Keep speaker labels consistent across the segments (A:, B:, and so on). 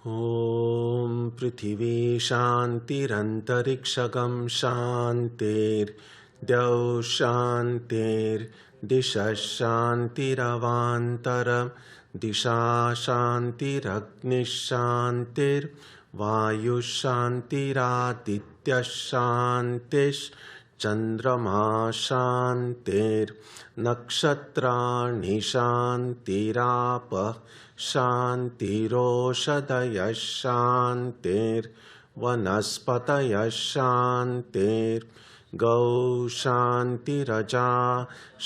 A: ॐ पृथिवी शान्तिरन्तरिक्षगं शान्तिर्द्यौ शान्तिर्दिशः शान्तिरवान्तरं दिशा शान्तिरग्निः शान्तिर्वायुः शान्तिरादित्यः शान्तिश्चन्द्रमा शान्तिर्नक्षत्राणि शान्तिरापः शान्तिरोषधयः शान्तिर्वनस्पतयः शान्तिर्गौ शान्तिरजा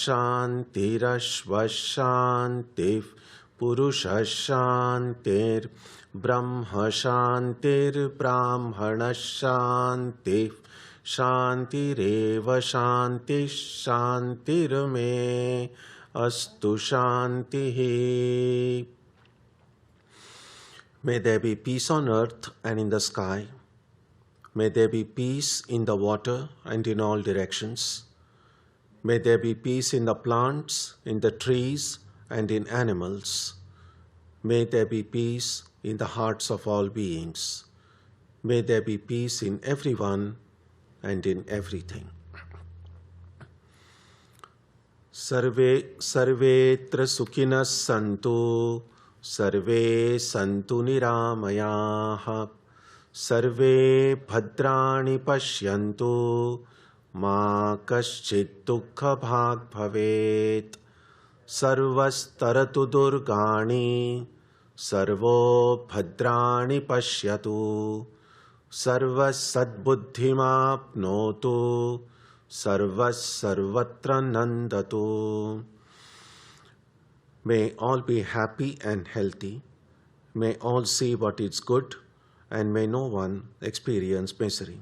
A: शान्तिरश्वः शान्तिः पुरुषः शान्तिर्ब्रह्म शान्तिर्ब्राह्मणः शान्तिः शान्तिरेव शान्तिः शान्तिर्मे अस्तु शान्तिः. May there be peace on earth and in the sky. May there be peace in the water and in all directions. May there be peace in the plants, in the trees, and in animals. May there be peace in the hearts of all beings. May there be peace in everyone and in everything. Sarvetra sukhinas santu, sarve santu niramayaha, sarve bhadrani pashyantu, ma kaschid dukkha bhag bhavet, sarvastaratu durgani, sarvo bhadrani pashyatu, sarvas sadbuddhimapnotu, sarvas sarvatra nandatu. May all be happy and healthy. May all see what is good, and may no one experience misery.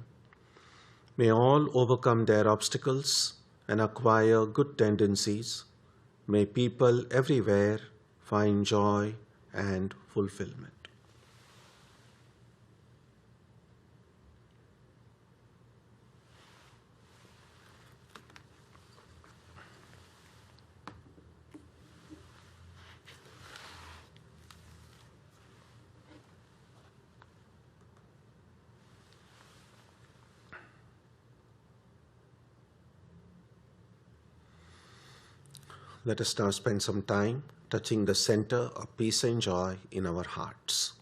A: May all overcome their obstacles and acquire good tendencies. May people everywhere find joy and fulfillment. Let us now spend some time touching the center of peace and joy in our hearts.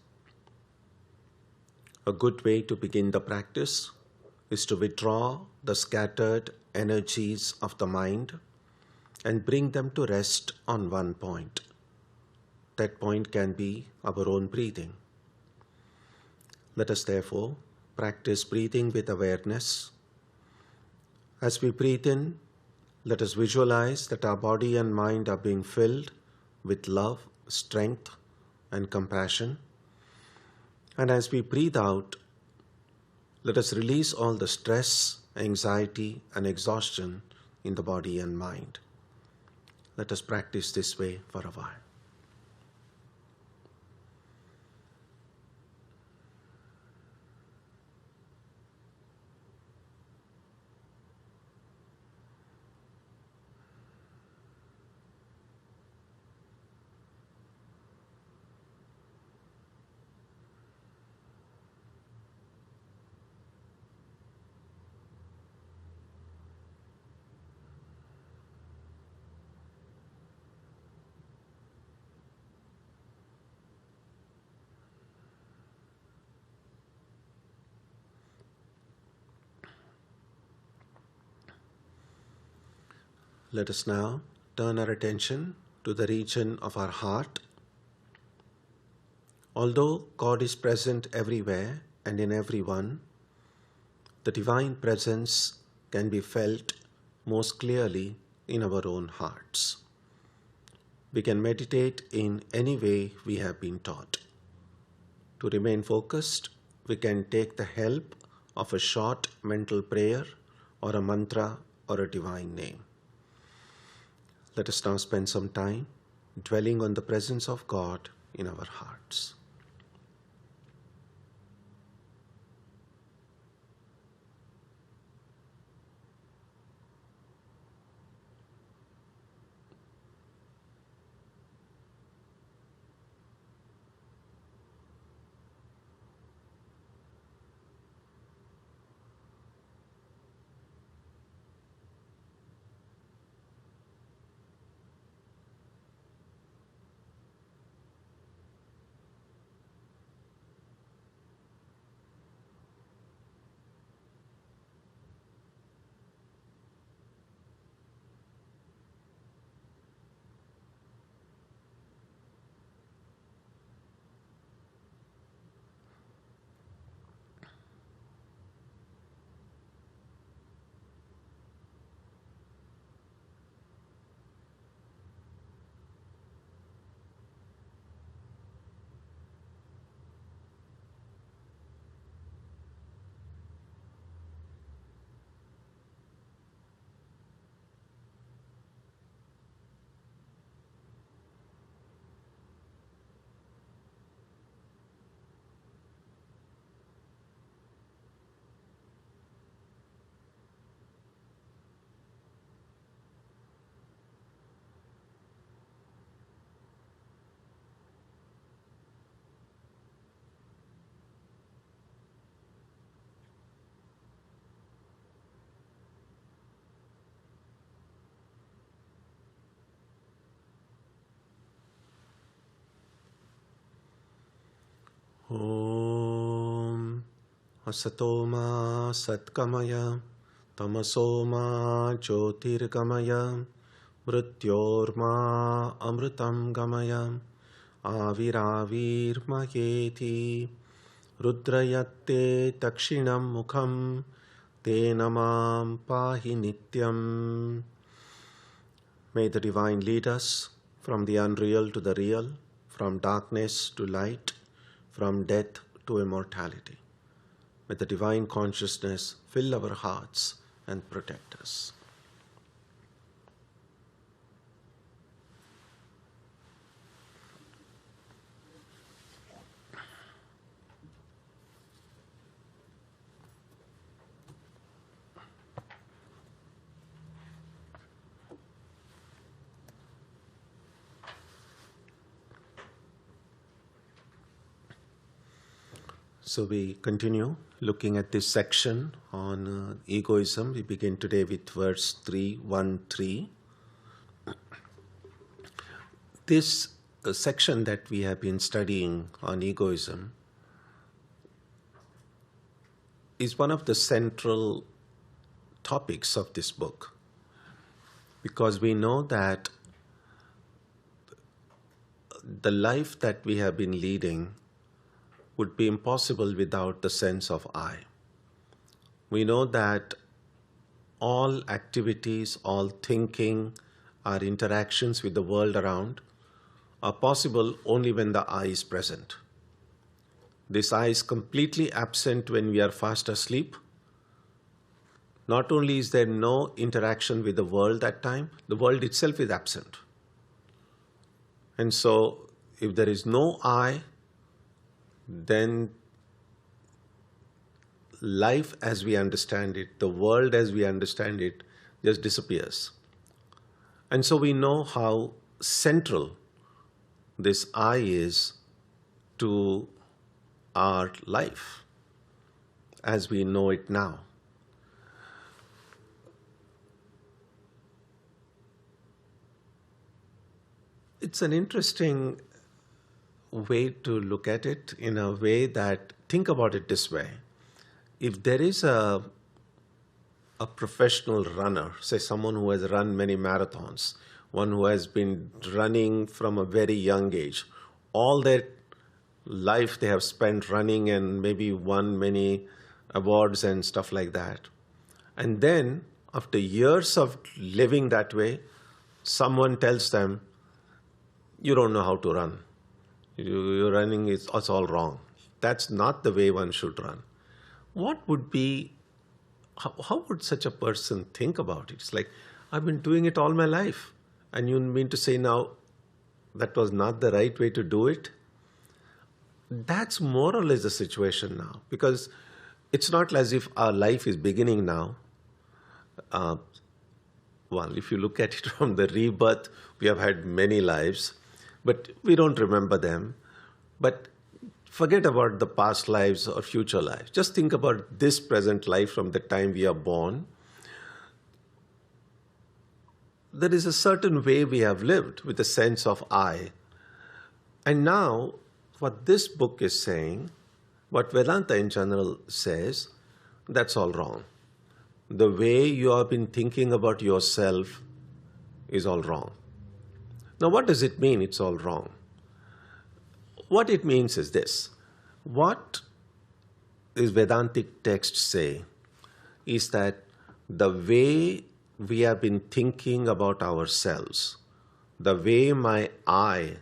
A: A good way to begin the practice is to withdraw the scattered energies of the mind and bring them to rest on one point. That point can be our own breathing. Let us therefore practice breathing with awareness. As we breathe in, let us visualize that our body and mind are being filled with love, strength, and compassion. And as we breathe out, let us release all the stress, anxiety, and exhaustion in the body and mind. Let us practice this way for a while. Let us now turn our attention to the region of our heart. Although God is present everywhere and in everyone, the divine presence can be felt most clearly in our own hearts. We can meditate in any way we have been taught. To remain focused, we can take the help of a short mental prayer or a mantra or a divine name. Let us now spend some time dwelling on the presence of God in our hearts. Om Asatoma Satkamaya Tamasoma Jyotirgamaya Mrityorma Amritam Gamaya Aviravirmayeti Rudrayatte Takshinam Mukham Te Namam Pahi Nityam. May the Divine lead us from the unreal to the real, from darkness to light, from death to immortality. May the Divine Consciousness fill our hearts and protect us. So we continue looking at this section on egoism. We begin today with verse 313. This section that we have been studying on egoism is one of the central topics of this book, because we know that the life that we have been leading would be impossible without the sense of I. We know that all activities, all thinking, our interactions with the world around are possible only when the I is present. This I is completely absent when we are fast asleep. Not only is there no interaction with the world that time, the world itself is absent. And so, if there is no I, then life as we understand it, the world as we understand it, just disappears. And so we know how central this I is to our life as we know it now. It's an interesting way to look at it, in a way that, think about it this way. If there is a professional runner, say someone who has run many marathons, one who has been running from a very young age, all their life they have spent running and maybe won many awards and stuff like that. And then after years of living that way, someone tells them, you don't know how to run. Your running is all wrong. That's not the way one should run. What would be, how would such a person think about it? It's like, I've been doing it all my life, and you mean to say now that was not the right way to do it? That's more or less the situation now, because it's not as if our life is beginning now. Well, if you look at it from the rebirth, we have had many lives, but we don't remember them. But forget about the past lives or future lives. Just think about this present life from the time we are born. There is a certain way we have lived with a sense of I. And now, what this book is saying, what Vedanta in general says, that's all wrong. The way you have been thinking about yourself is all wrong. Now, what does it mean it's all wrong? What it means is this. What these Vedantic texts say is that the way we have been thinking about ourselves, the way my I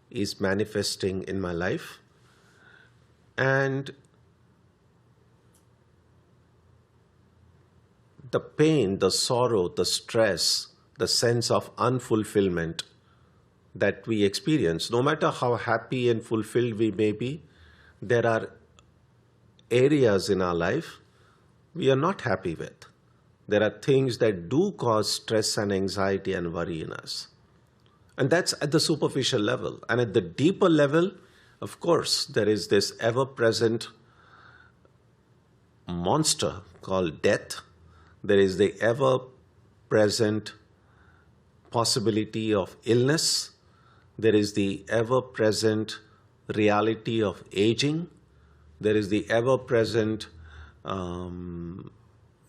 A: is manifesting in my life, and the pain, the sorrow, the stress, the sense of unfulfillment that we experience, no matter how happy and fulfilled we may be, there are areas in our life we are not happy with. There are things that do cause stress and anxiety and worry in us. And that's at the superficial level. And at the deeper level, of course, there is this ever-present monster called death. There is the ever-present possibility of illness. There is the ever-present reality of aging. There is the ever-present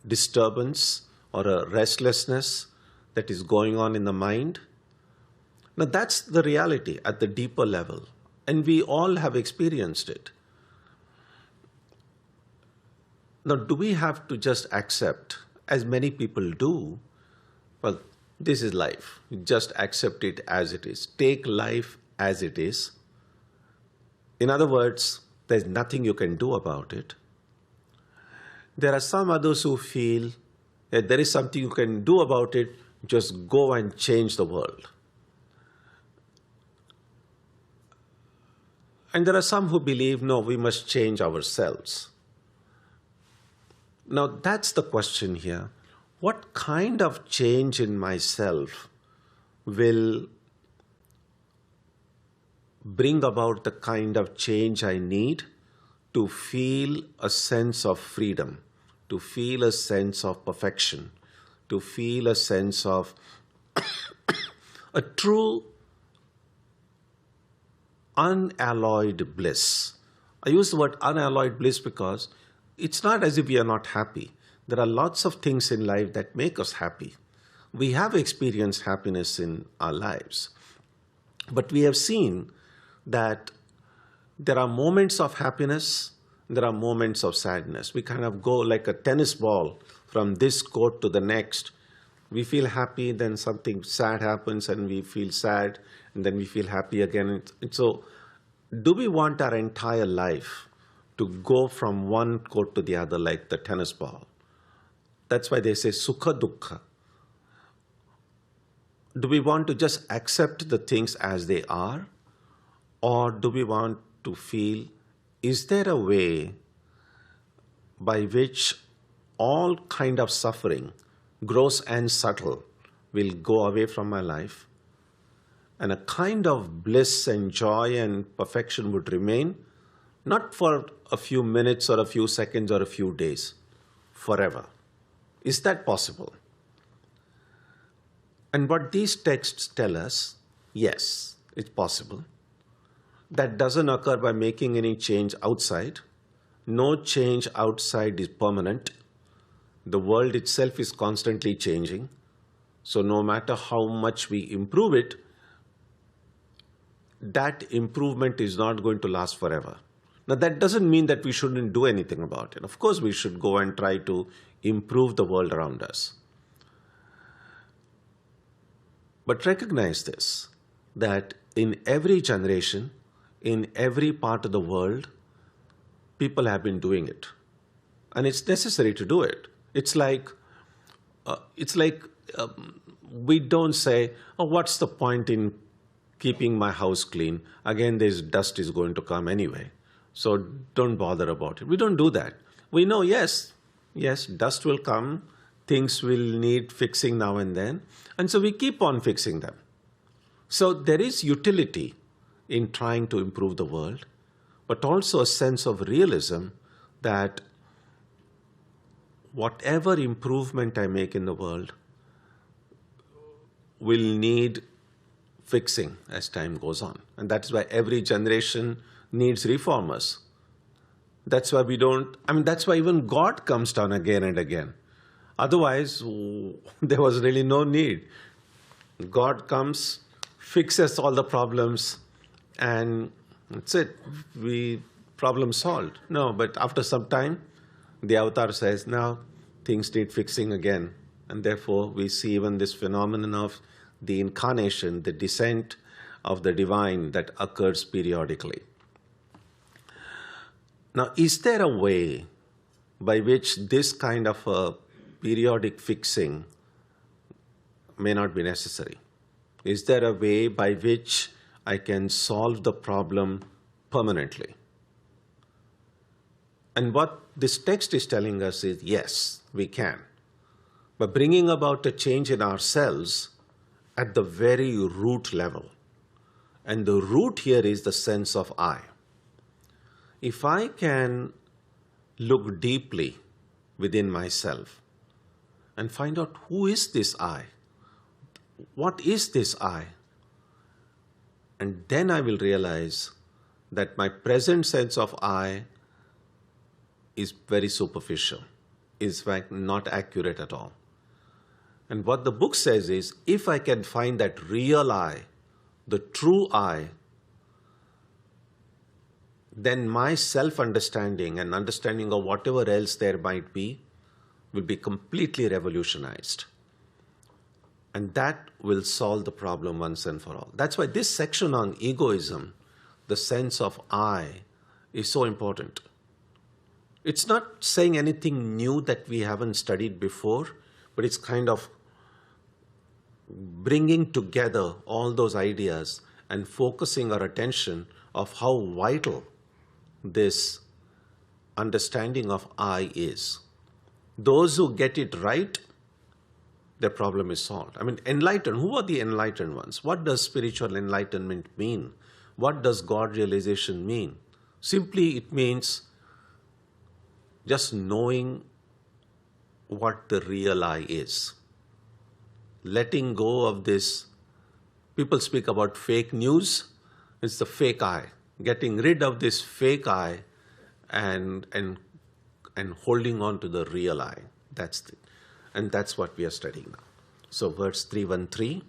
A: disturbance or a restlessness that is going on in the mind. Now that's the reality at the deeper level, and we all have experienced it. Now, do we have to just accept, as many people do, well, this is life. Just accept it as it is. Take life as it is. In other words, there's nothing you can do about it. There are some others who feel that there is something you can do about it, just go and change the world. And there are some who believe, no, we must change ourselves. Now, that's the question here. What kind of change in myself will bring about the kind of change I need to feel a sense of freedom, to feel a sense of perfection, to feel a sense of a true unalloyed bliss? I use the word unalloyed bliss because it's not as if we are not happy. There are lots of things in life that make us happy. We have experienced happiness in our lives. But we have seen that there are moments of happiness, there are moments of sadness. We kind of go like a tennis ball from this court to the next. We feel happy, then something sad happens and we feel sad, and then we feel happy again. And so, do we want our entire life to go from one court to the other like the tennis ball? That's why they say sukha dukkha. Do we want to just accept the things as they are? Or do we want to feel, is there a way by which all kind of suffering, gross and subtle, will go away from my life, and a kind of bliss and joy and perfection would remain, not for a few minutes or a few seconds or a few days, forever? Is that possible? And what these texts tell us, yes, it's possible. That doesn't occur by making any change outside. No change outside is permanent. The world itself is constantly changing. So no matter how much we improve it, that improvement is not going to last forever. Now that doesn't mean that we shouldn't do anything about it. Of course we should go and try to improve the world around us. But recognize this, that in every generation, in every part of the world, people have been doing it. And it's necessary to do it. It's like we don't say, oh, what's the point in keeping my house clean? Again, this dust is going to come anyway. So don't bother about it. We don't do that. We know, yes, dust will come. Things will need fixing now and then. And so we keep on fixing them. So there is utility in trying to improve the world, but also a sense of realism that whatever improvement I make in the world will need fixing as time goes on. And that's why every generation needs reformers. That's why that's why even God comes down again and again. Otherwise, there was really no need. God comes, fixes all the problems, and that's it. Problem solved. No, but after some time, the avatar says, now things need fixing again. And therefore, we see even this phenomenon of the incarnation, the descent of the divine that occurs periodically. Now, is there a way by which this kind of a periodic fixing may not be necessary? Is there a way by which I can solve the problem permanently? And what this text is telling us is, yes, we can. But bringing about a change in ourselves at the very root level. And the root here is the sense of I. If I can look deeply within myself and find out who is this I, what is this I, and then I will realize that my present sense of I is very superficial, is in fact not accurate at all. And what the book says is, if I can find that real I, the true I, then my self-understanding and understanding of whatever else there might be will be completely revolutionized. And that will solve the problem once and for all. That's why this section on egoism, the sense of I, is so important. It's not saying anything new that we haven't studied before, but it's kind of bringing together all those ideas and focusing our attention of how vital this understanding of I is. Those who get it right, their problem is solved. I mean, enlightened, who are the enlightened ones? What does spiritual enlightenment mean? What does God realization mean? Simply, it means just knowing what the real I is. Letting go of this, people speak about fake news, it's the fake I. Getting rid of this fake I and holding on to the real I. And that's what we are studying now. So verse 313.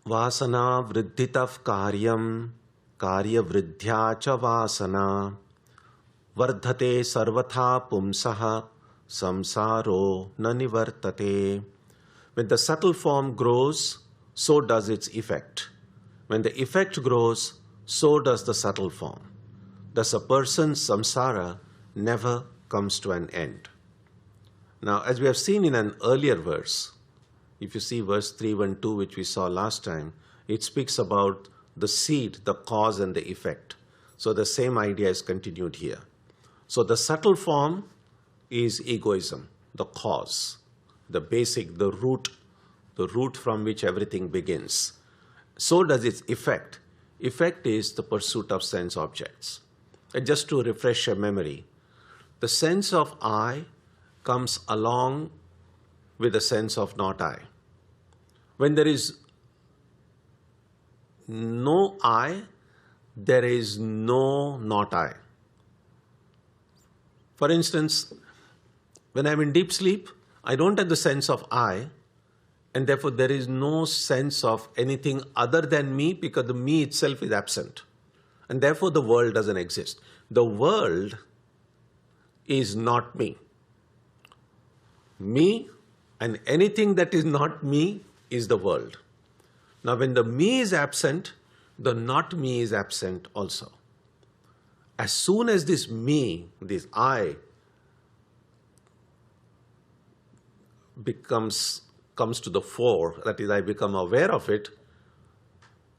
A: Vasana vriddhitav karyam karya vriddhya cha vasana vardhate sarvatha pumsaha samsaro na nivartate. When the subtle form grows, so does its effect. When the effect grows, so does the subtle form. Thus a person's samsara never comes to an end. Now, as we have seen in an earlier verse, if you see verse 312, which we saw last time, it speaks about the seed, the cause and the effect. So the same idea is continued here. So the subtle form is egoism, the cause, the basic, the root from which everything begins. So does its effect. Effect is the pursuit of sense objects. And just to refresh your memory, the sense of I comes along with the sense of not I. When there is no I, there is no not I. For instance, when I'm in deep sleep, I don't have the sense of I, and therefore there is no sense of anything other than me, because the me itself is absent. And therefore the world doesn't exist. The world is not me. Me and anything that is not me is the world. Now when the me is absent, the not me is absent also. As soon as this me, this I, comes to the fore, that is, I become aware of it,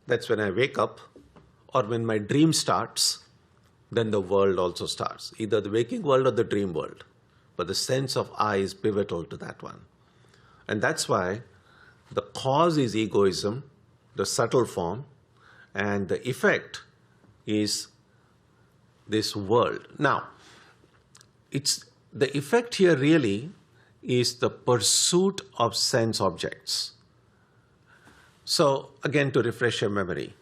A: that's when I wake up, or when my dream starts, then the world also starts, either the waking world or the dream world. But the sense of I is pivotal to that one. And that's why the cause is egoism, the subtle form, and the effect is this world. Now, the effect here really is the pursuit of sense objects. So again, to refresh your memory,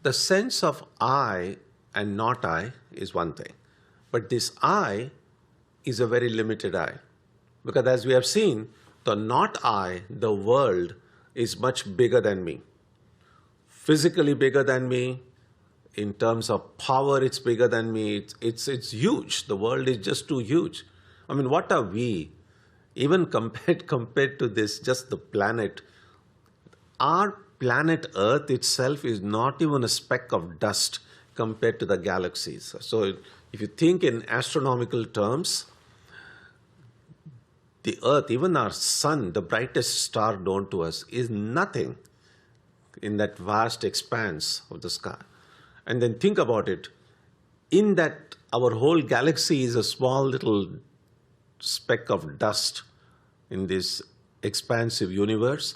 A: the sense of I and not I is one thing. But this I is a very limited I. Because as we have seen, the not I, the world, is much bigger than me. Physically bigger than me. In terms of power, it's bigger than me. It's huge. The world is just too huge. I mean, what are we? Even compared to this, just the planet. Our planet Earth itself is not even a speck of dust compared to the galaxies. So if you think in astronomical terms, the Earth, even our sun, the brightest star known to us, is nothing in that vast expanse of the sky. And then think about it, in that our whole galaxy is a small little speck of dust in this expansive universe.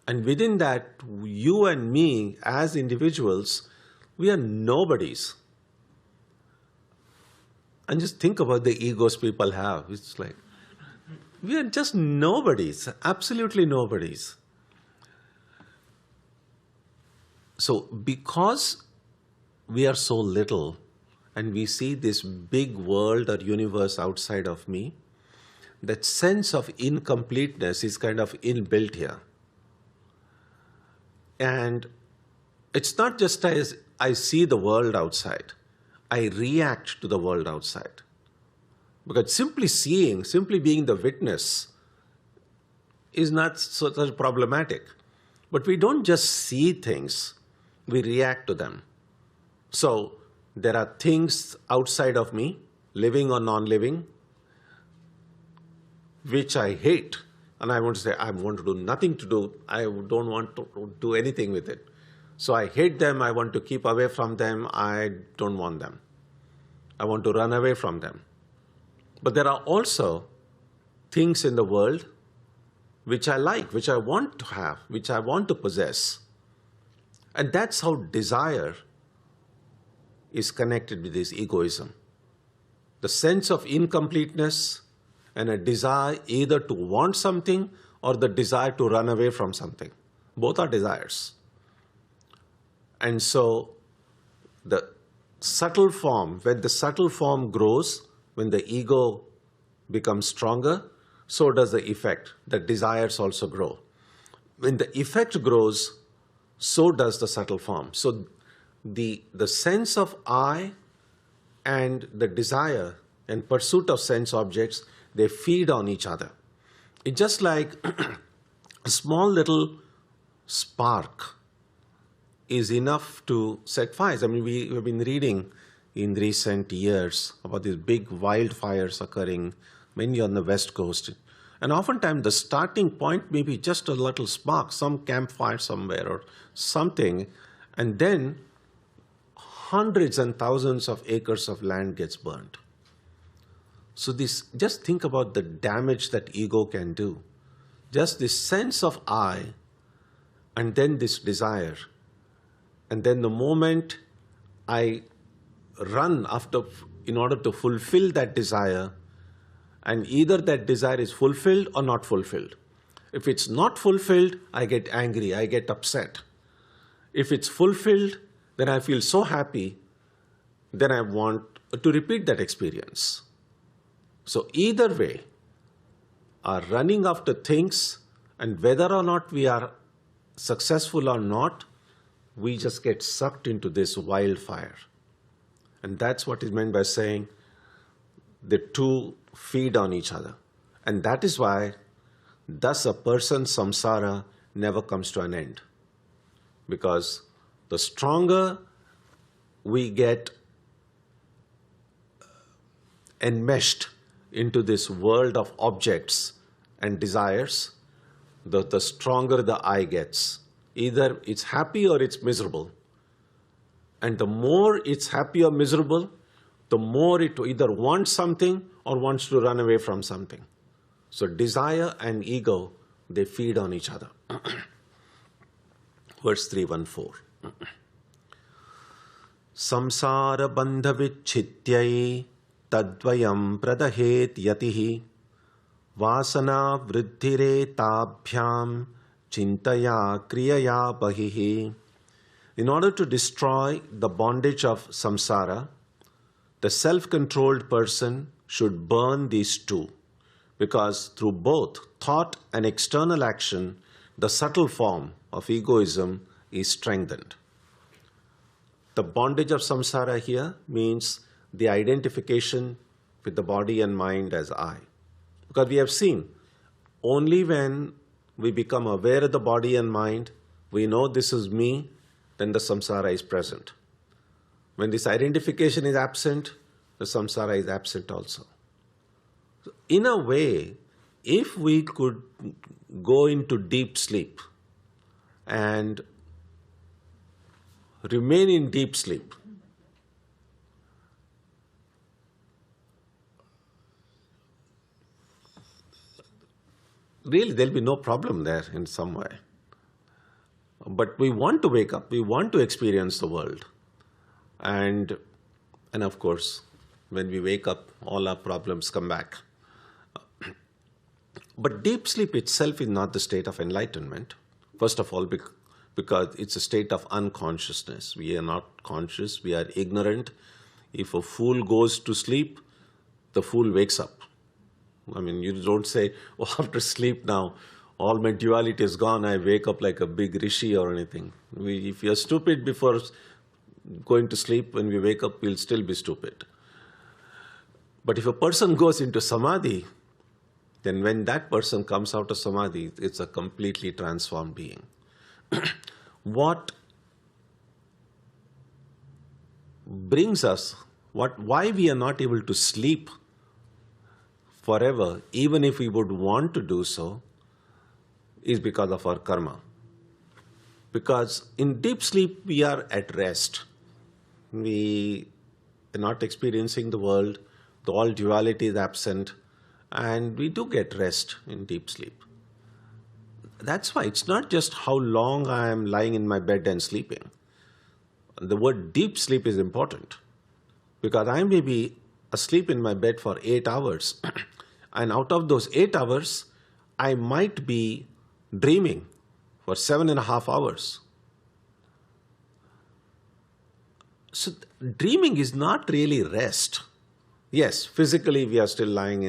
A: And within that, you and me as individuals, we are nobodies. And just think about the egos people have. It's like, we are just nobodies, absolutely nobodies. So because we are so little and we see this big world or universe outside of me, that sense of incompleteness is kind of inbuilt here. And it's not just as I see the world outside, I react to the world outside. Because simply seeing, simply being the witness is not such problematic. But we don't just see things, we react to them. So there are things outside of me, living or non-living, which I hate. And I want to say, I want to do nothing to do. I don't want to do anything with it. So I hate them. I want to keep away from them. I don't want them. I want to run away from them. But there are also things in the world which I like, which I want to have, which I want to possess. And that's how desire is connected with this egoism. The sense of incompleteness and a desire either to want something or the desire to run away from something. Both are desires. And so the subtle form, when the subtle form grows, when the ego becomes stronger, so does the effect. The desires also grow. When the effect grows, so does the subtle form. So the sense of I and the desire and pursuit of sense objects, they feed on each other. It's just like a small little spark is enough to set fires. I mean, we have been reading in recent years about these big wildfires occurring, mainly on the West Coast. And oftentimes the starting point may be just a little spark, some campfire somewhere or something, and then hundreds and thousands of acres of land gets burned. So just think about the damage that ego can do. Just this sense of I, and then this desire. And then the moment I run after, in order to fulfill that desire, and either that desire is fulfilled or not fulfilled. If it's not fulfilled, I get angry, I get upset. If it's fulfilled, then I feel so happy, then I want to repeat that experience. So either way, our running after things, and whether or not we are successful or not, we just get sucked into this wildfire. And that's what is meant by saying the two feed on each other. And that is why thus a person's samsara never comes to an end. Because the stronger we get enmeshed into this world of objects and desires, the stronger the I gets. Either it's happy or it's miserable. And the more it's happy or miserable, the more it either wants something or wants to run away from something. So desire and ego, they feed on each other. Verse 314. Samsara bandha vichhityai tadvayam pradahet yatihi vasana vriddhire tabhyam chintaya kriyaya bahihi. In order to destroy the bondage of samsara, the self-controlled person should burn these two, because through both thought and external action, the subtle form of egoism is strengthened. The bondage of samsara here means the identification with the body and mind as I. Because we have seen, only when we become aware of the body and mind, we know this is me, then the samsara is present. When this identification is absent, the samsara is absent also. So in a way, if we could go into deep sleep and remain in deep sleep, really there'll be no problem there in some way. But we want to wake up, we want to experience the world. And of course, when we wake up, all our problems come back. But deep sleep itself is not the state of enlightenment. First of all, because it's a state of unconsciousness. We are not conscious, we are ignorant. If a fool goes to sleep, the fool wakes up. I mean, you don't say, oh, after sleep now, all my duality is gone, I wake up like a big rishi or anything. If you're stupid before going to sleep, when we wake up, we'll still be stupid. But if a person goes into samadhi, then when that person comes out of samadhi, it's a completely transformed being. What brings us, why we are not able to sleep forever, even if we would want to do so, is because of our karma. Because in deep sleep, we are at rest. We are not experiencing the world, the all duality is absent, and we do get rest in deep sleep. That's why it's not just how long I am lying in my bed and sleeping. The word deep sleep is important, because I may be asleep in my bed for 8 hours, and out of those 8 hours, I might be dreaming for 7.5 hours. So dreaming is not really rest. Yes, physically we are still lying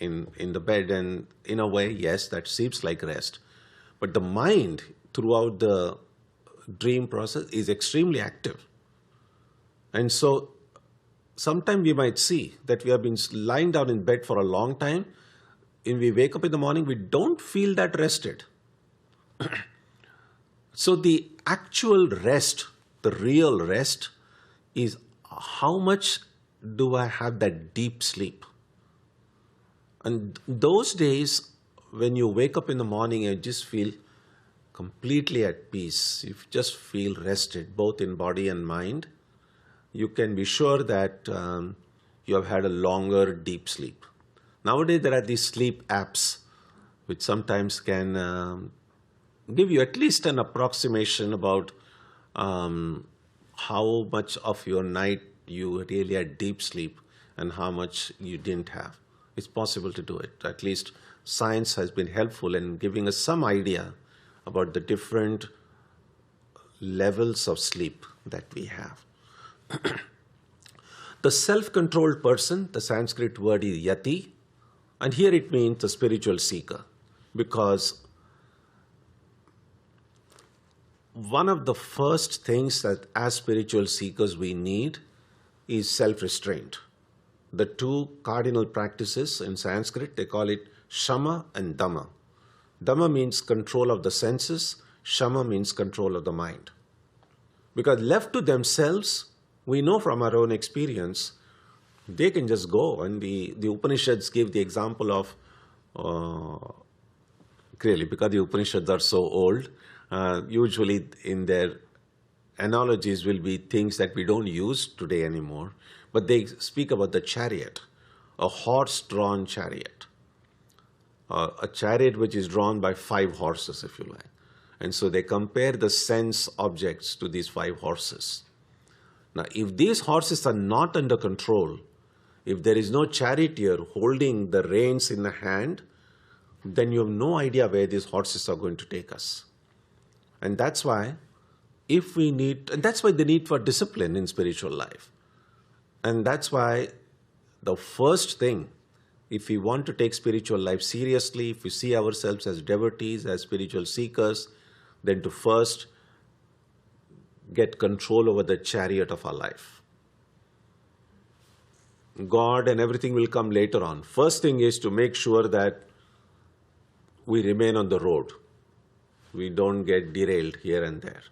A: in the bed, and in a way, yes, that seems like rest. But the mind throughout the dream process is extremely active. And so sometimes we might see that we have been lying down in bed for a long time. When we wake up in the morning, we don't feel that rested. So the actual rest, the real rest, is how much do I have that deep sleep? And those days, when you wake up in the morning, you just feel completely at peace. You just feel rested, both in body and mind. You can be sure that you have had a longer deep sleep. Nowadays, there are these sleep apps, which sometimes can give you at least an approximation about how much of your night you really had deep sleep and how much you didn't have. It's possible to do it. At least science has been helpful in giving us some idea about the different levels of sleep that we have. The self-controlled person, the Sanskrit word is yati, and here it means the spiritual seeker, because one of the first things that as spiritual seekers we need is self-restraint. The two cardinal practices in Sanskrit, they call it shama and dhamma. Dhamma means control of the senses, shama means control of the mind. Because left to themselves, we know from our own experience, they can just go. And the Upanishads give the example of, clearly because the Upanishads are so old, usually in their analogies will be things that we don't use today anymore, but they speak about the chariot, a horse-drawn chariot, a chariot which is drawn by 5 horses, if you like. And so they compare the sense objects to these 5 horses. Now, if these horses are not under control, if there is no charioteer holding the reins in the hand, then you have no idea where these horses are going to take us. And that's why that's why the need for discipline in spiritual life. And that's why the first thing, if we want to take spiritual life seriously, if we see ourselves as devotees, as spiritual seekers, then to first get control over the chariot of our life. God and everything will come later on. First thing is to make sure that we remain on the road. We don't get derailed here and there.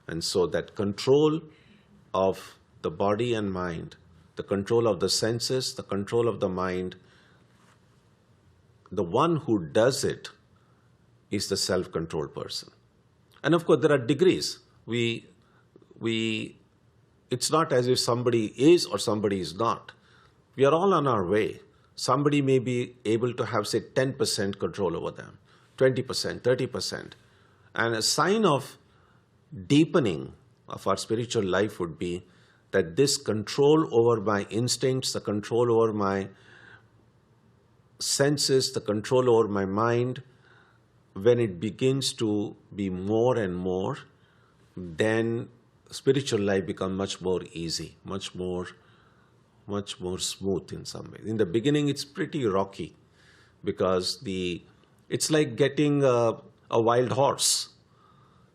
A: And so that control of the body and mind, the control of the senses, the control of the mind, the one who does it is the self-controlled person. And of course, there are degrees. It's not as if somebody is or somebody is not. We are all on our way. Somebody may be able to have, say, 10% control over them, 20%, 30%. And a sign of deepening of our spiritual life would be that this control over my instincts, the control over my senses, the control over my mind, when it begins to be more and more, then spiritual life becomes much more easy, much more much more smooth in some ways. In the beginning, it's pretty rocky because it's like getting a wild horse.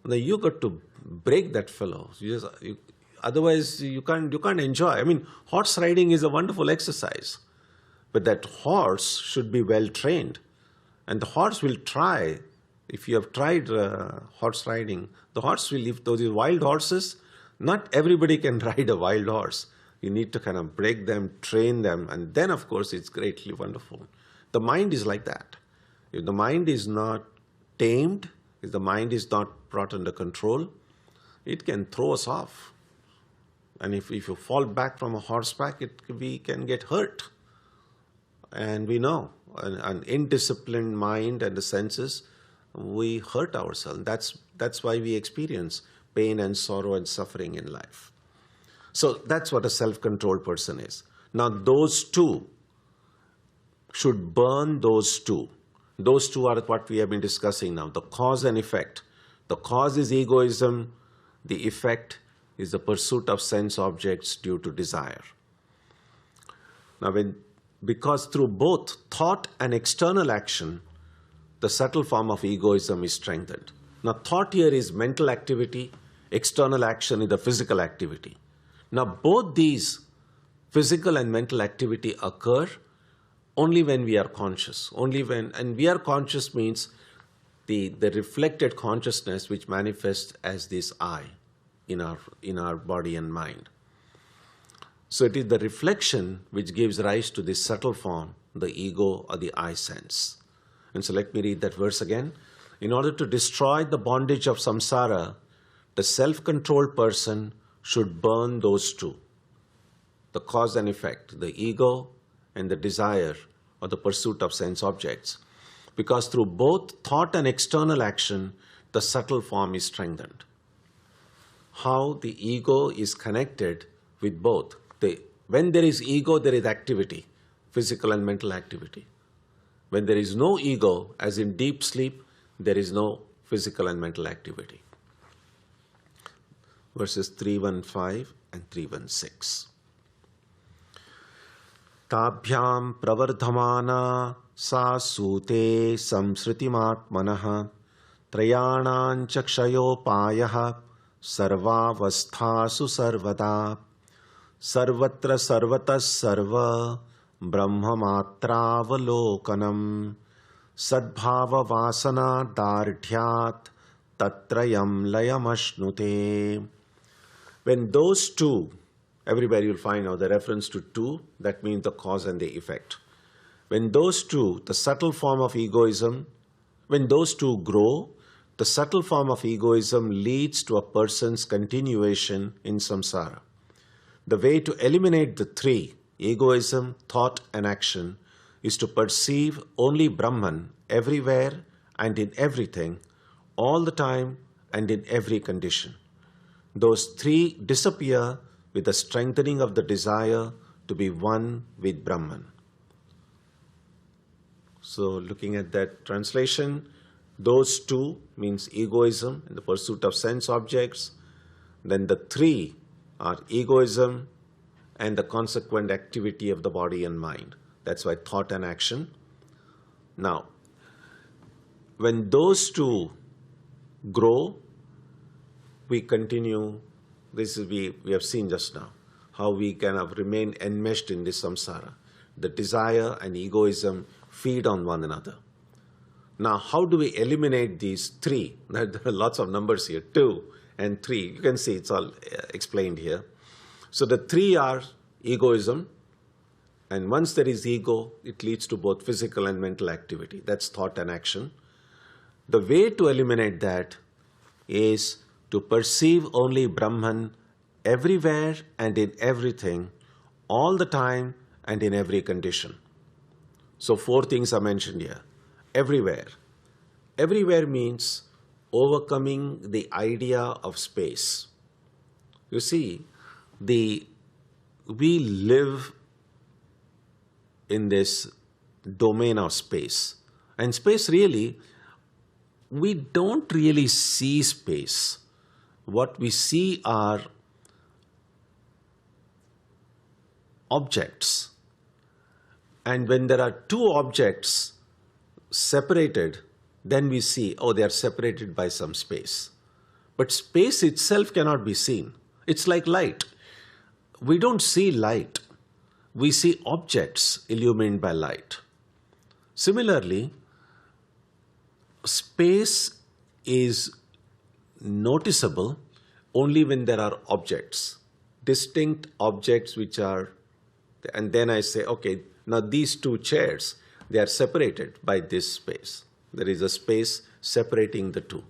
A: Now you got to break that fellow. Otherwise, you can't enjoy. I mean, horse riding is a wonderful exercise, but that horse should be well trained, and the horse will try. If you have tried horse riding, the horse will. If those are wild horses, not everybody can ride a wild horse. You need to kind of break them, train them, and then, of course, it's greatly wonderful. The mind is like that. If the mind is not tamed, if the mind is not brought under control, it can throw us off. And if you fall back from a horseback, we can get hurt. And we know, an indisciplined mind and the senses, we hurt ourselves. That's why we experience pain and sorrow and suffering in life. So that's what a self-controlled person is. Now those two should burn those two. Those two are what we have been discussing now, the cause and effect. The cause is egoism, the effect is the pursuit of sense objects due to desire. Now because through both thought and external action, the subtle form of egoism is strengthened. Now thought here is mental activity, external action is the physical activity. Now both these physical and mental activity occur only when we are conscious. And we are conscious means the reflected consciousness which manifests as this I in our body and mind. So it is the reflection which gives rise to this subtle form, the ego or the I sense. And so let me read that verse again. In order to destroy the bondage of samsara, the self-controlled person should burn those two, the cause and effect, the ego and the desire or the pursuit of sense objects, because through both thought and external action, the subtle form is strengthened. How the ego is connected with both. When there is ego, there is activity, physical and mental activity. When there is no ego, as in deep sleep, there is no physical and mental activity. Verses 315 and 316. Tabhyam pravardhamana sa sute samsritimatmanah trayanancha kshayopayah sarvavasthasu sarvada sarvatra sarvatas sarva brahmamatravalokanam sadbhava vasana dardhyat tatrayam layamashnute. When those two, everywhere you'll find now the reference to two, that means the cause and the effect. When those two, the subtle form of egoism, when those two grow, the subtle form of egoism leads to a person's continuation in samsara. The way to eliminate the three, egoism, thought and action, is to perceive only Brahman everywhere and in everything, all the time and in every condition. Those three disappear with the strengthening of the desire to be one with Brahman. So looking at that translation, those two means egoism and the pursuit of sense objects. Then the three are egoism and the consequent activity of the body and mind. That's why thought and action. Now, when those two grow, we continue. This is we have seen just now how we kind of remain enmeshed in this samsara. The desire and egoism feed on one another. Now, how do we eliminate these three? There are lots of numbers here, 2 and 3. You can see it's all explained here. So the three are egoism, and once there is ego, it leads to both physical and mental activity. That's thought and action. The way to eliminate that is to perceive only Brahman everywhere and in everything, all the time and in every condition. So 4 things are mentioned here. Everywhere. Everywhere means overcoming the idea of space. You see, we live in this domain of space. And space really, we don't really see space. What we see are objects. And when there are two objects separated, then we see, oh, they are separated by some space. But space itself cannot be seen. It's like light. We don't see light. We see objects illumined by light. Similarly, space is noticeable only when there are objects, distinct objects which are, and then I say, okay, now these two chairs, they are separated by this space. There is a space separating the two.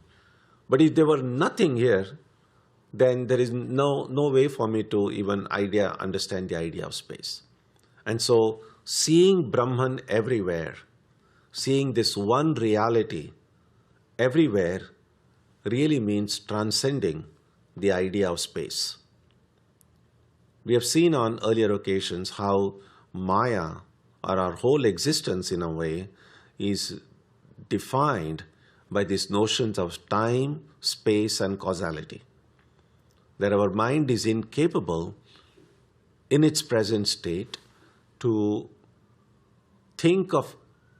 A: But if there were nothing here, then there is no way for me to even understand the idea of space. And so seeing Brahman everywhere, seeing this one reality everywhere really means transcending the idea of space. We have seen on earlier occasions how Maya, or our whole existence in a way, is defined by these notions of time, space, and causality. That our mind is incapable in its present state to think of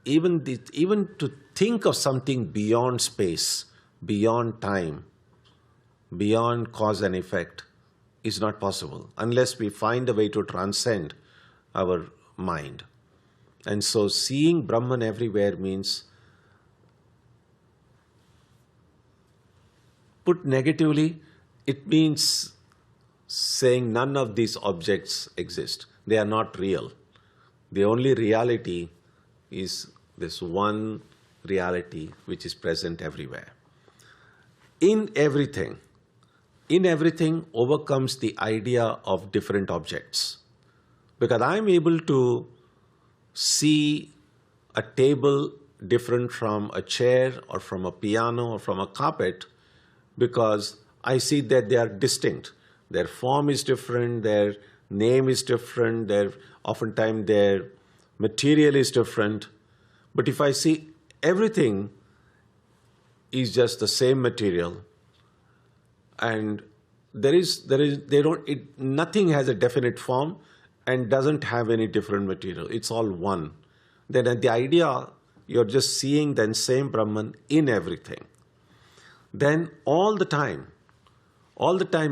A: even to think of something beyond space, beyond time, beyond cause and effect is not possible unless we find a way to transcend our mind. And so seeing Brahman everywhere means, put negatively, it means saying none of these objects exist. They are not real. The only reality is this one reality which is present everywhere. In everything overcomes the idea of different objects. Because I am able to see a table different from a chair or from a piano or from a carpet because I see that they are distinct. Their form is different, their name is different, oftentimes their material is different. But if I see everything is just the same material and nothing has a definite form and doesn't have any different material. It's all one. Then the idea, you're just seeing the same Brahman in everything. Then all the time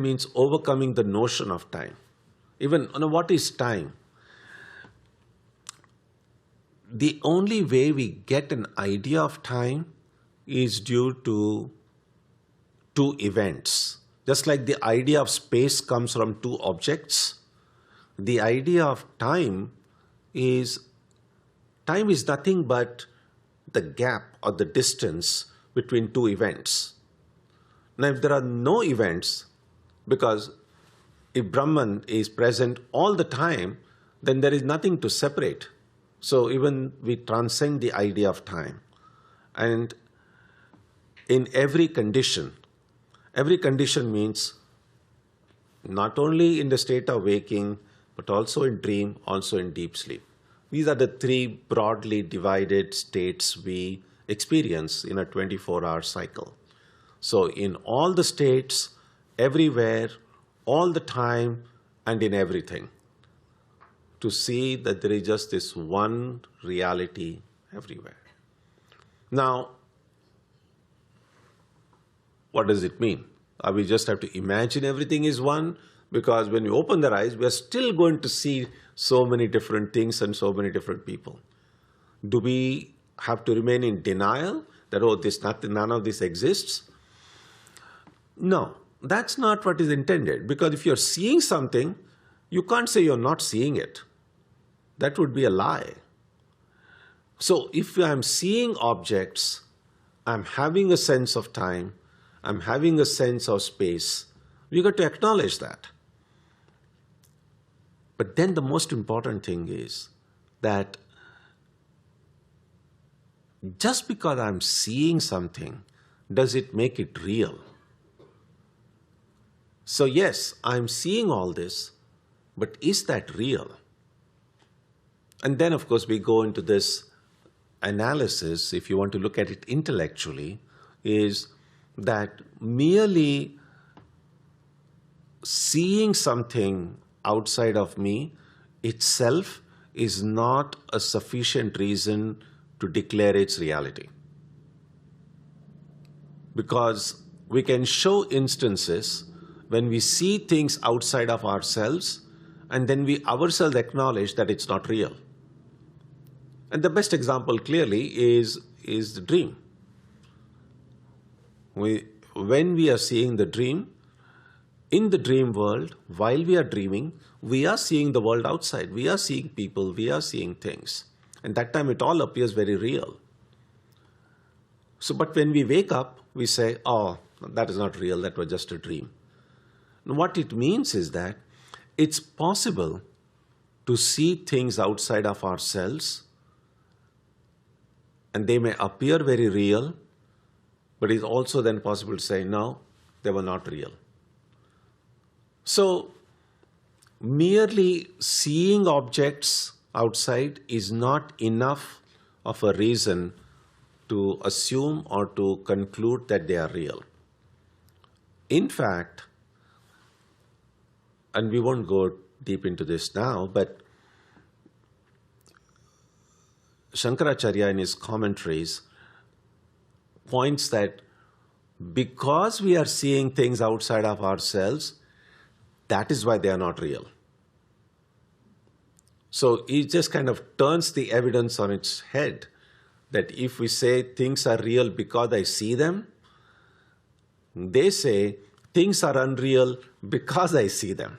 A: means overcoming the notion of time. Even, what is time? The only way we get an idea of time is due to two events. Just like the idea of space comes from two objects, the idea of time is nothing but the gap or the distance between two events. Now, if there are no events, because if Brahman is present all the time, then there is nothing to separate. So even we transcend the idea of time. And in every condition means not only in the state of waking, but also in dream, also in deep sleep. These are the three broadly divided states we experience in a 24-hour cycle. So in all the states, everywhere, all the time, and in everything, to see that there is just this one reality everywhere. Now, what does it mean? We just have to imagine everything is one? Because when we open our eyes, we are still going to see so many different things and so many different people. Do we have to remain in denial that, none of this exists? No, that's not what is intended. Because if you're seeing something, you can't say you're not seeing it. That would be a lie. So if I'm seeing objects, I'm having a sense of time, I'm having a sense of space, we got to acknowledge that. But then the most important thing is that just because I'm seeing something, does it make it real? So yes, I'm seeing all this, but is that real? And then, of course, we go into this analysis, if you want to look at it intellectually, is that merely seeing something outside of me itself is not a sufficient reason to declare its reality. Because we can show instances when we see things outside of ourselves and then we ourselves acknowledge that it's not real. And the best example clearly is the dream. When we are seeing the dream, in the dream world, while we are dreaming, we are seeing the world outside. We are seeing people, we are seeing things. And that time it all appears very real. So, but when we wake up, we say, oh, that is not real, that was just a dream. And what it means is that it's possible to see things outside of ourselves, and they may appear very real, but it's also then possible to say, no, they were not real. So, merely seeing objects outside is not enough of a reason to assume or to conclude that they are real. In fact, and we won't go deep into this now, but Shankaracharya in his commentaries points that because we are seeing things outside of ourselves, that is why they are not real. So he just kind of turns the evidence on its head, that if we say things are real because I see them, they say things are unreal because I see them.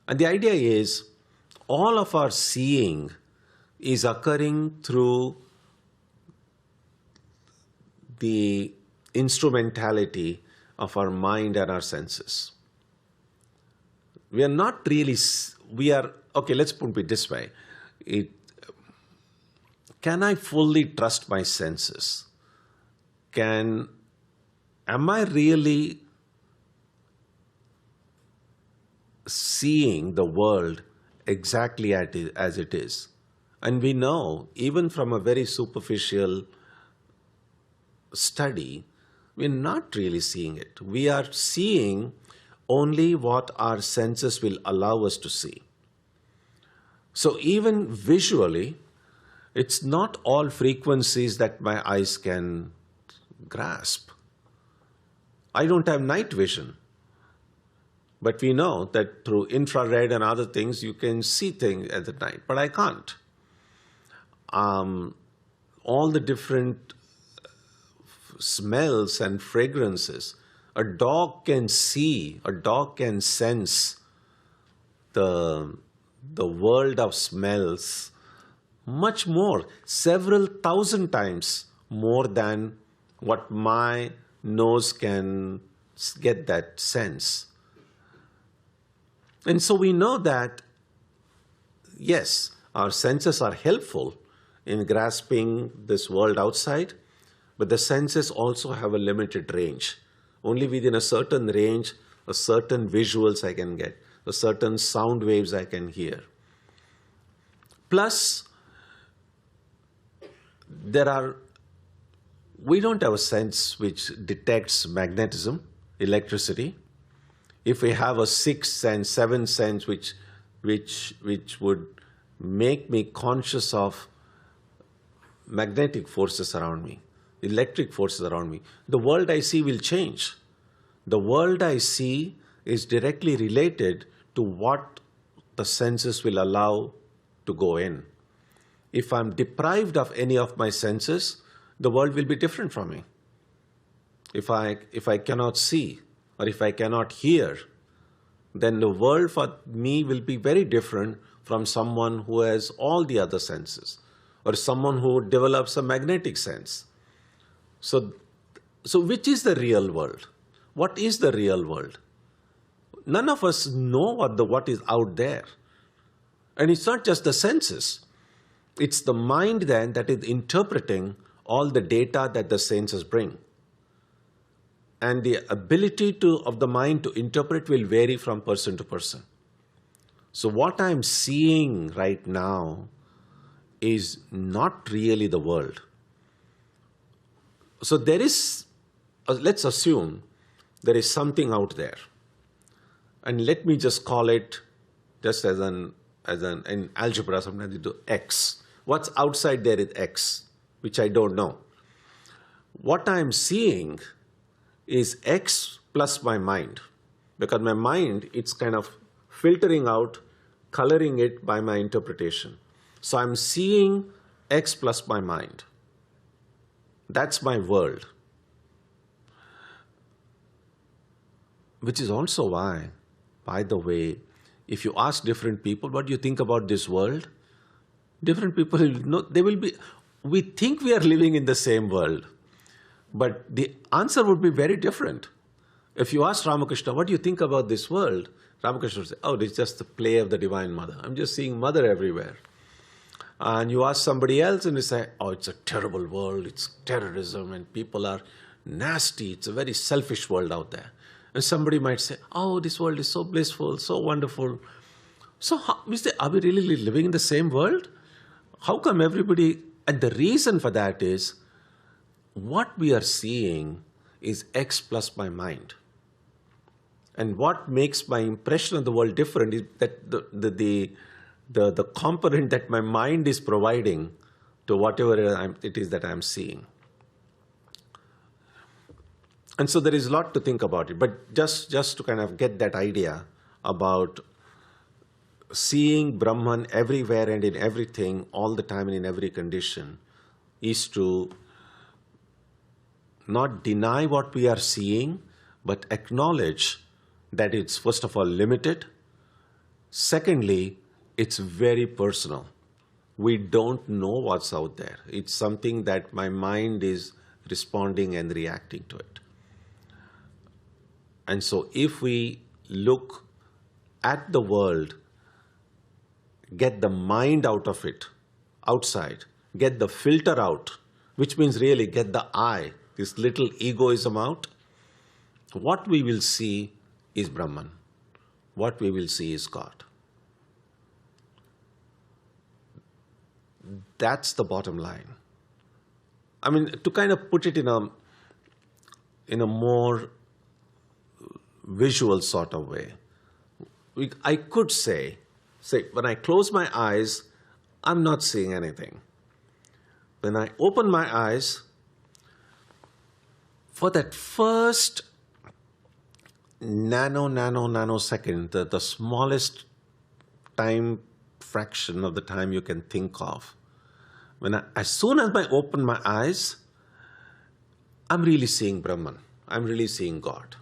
A: And the idea is all of our seeing is occurring through the instrumentality of our mind and our senses. We are not really, okay, let's put it this way. Can I fully trust my senses? Am I really seeing the world exactly as it is? And we know, even from a very superficial study, we're not really seeing it. We are seeing only what our senses will allow us to see. So even visually, it's not all frequencies that my eyes can grasp. I don't have night vision. But we know that through infrared and other things, you can see things at the night, but I can't. All the different smells and fragrances, a dog can see, a dog can sense the world of smells much more, several thousand times more than what my nose can get that sense. And so we know that, yes, our senses are helpful in grasping this world outside, but the senses also have a limited range. Only within a certain range, a certain visuals I can get, a certain sound waves I can hear. Plus, we don't have a sense which detects magnetism, electricity. If we have a sixth sense, seventh sense, which would make me conscious of magnetic forces around me, electric forces around me, the world I see will change. The world I see is directly related to what the senses will allow to go in. If I'm deprived of any of my senses, the world will be different from me. If I cannot see, or if I cannot hear, then the world for me will be very different from someone who has all the other senses, or someone who develops a magnetic sense. So which is the real world? What is the real world? None of us know what is out there. And it's not just the senses. It's the mind then that is interpreting all the data that the senses bring. And the ability of the mind to interpret will vary from person to person. So what I'm seeing right now is not really the world. So there is, let's assume there is something out there. And let me just call it, just as in algebra, sometimes you do x. What's outside there is x, which I don't know. What I'm seeing is x plus my mind. Because my mind, it's kind of filtering out, coloring it by my interpretation. So I'm seeing x plus my mind. That's my world. Which is also why, by the way, if you ask different people, what do you think about this world? Different people, we think we are living in the same world, but the answer would be very different. If you ask Ramakrishna, what do you think about this world? Ramakrishna would say, oh, it's just the play of the Divine Mother. I'm just seeing Mother everywhere. And you ask somebody else and they say, oh, it's a terrible world, it's terrorism and people are nasty, it's a very selfish world out there. And somebody might say, oh, this world is so blissful, so wonderful. So are we really living in the same world? How come everybody, and the reason for that is, what we are seeing is x plus my mind. And what makes my impression of the world different is that the component that my mind is providing to whatever it is that I'm seeing. And so there is a lot to think about it. But just to kind of get that idea about seeing Brahman everywhere and in everything, all the time and in every condition, is to not deny what we are seeing, but acknowledge that it's, first of all, limited. Secondly, it's very personal. We don't know what's out there. It's something that my mind is responding and reacting to it. And so if we look at the world, get the mind out of it, outside, get the filter out, which means really get the I, this little egoism out, what we will see is Brahman. What we will see is God. That's the bottom line. I mean, to kind of put it in a more visual sort of way, I could say, when I close my eyes, I'm not seeing anything. When I open my eyes, for that first nanosecond, the smallest time fraction of the time you can think of, as soon as I open my eyes, I'm really seeing Brahman. I'm really seeing God.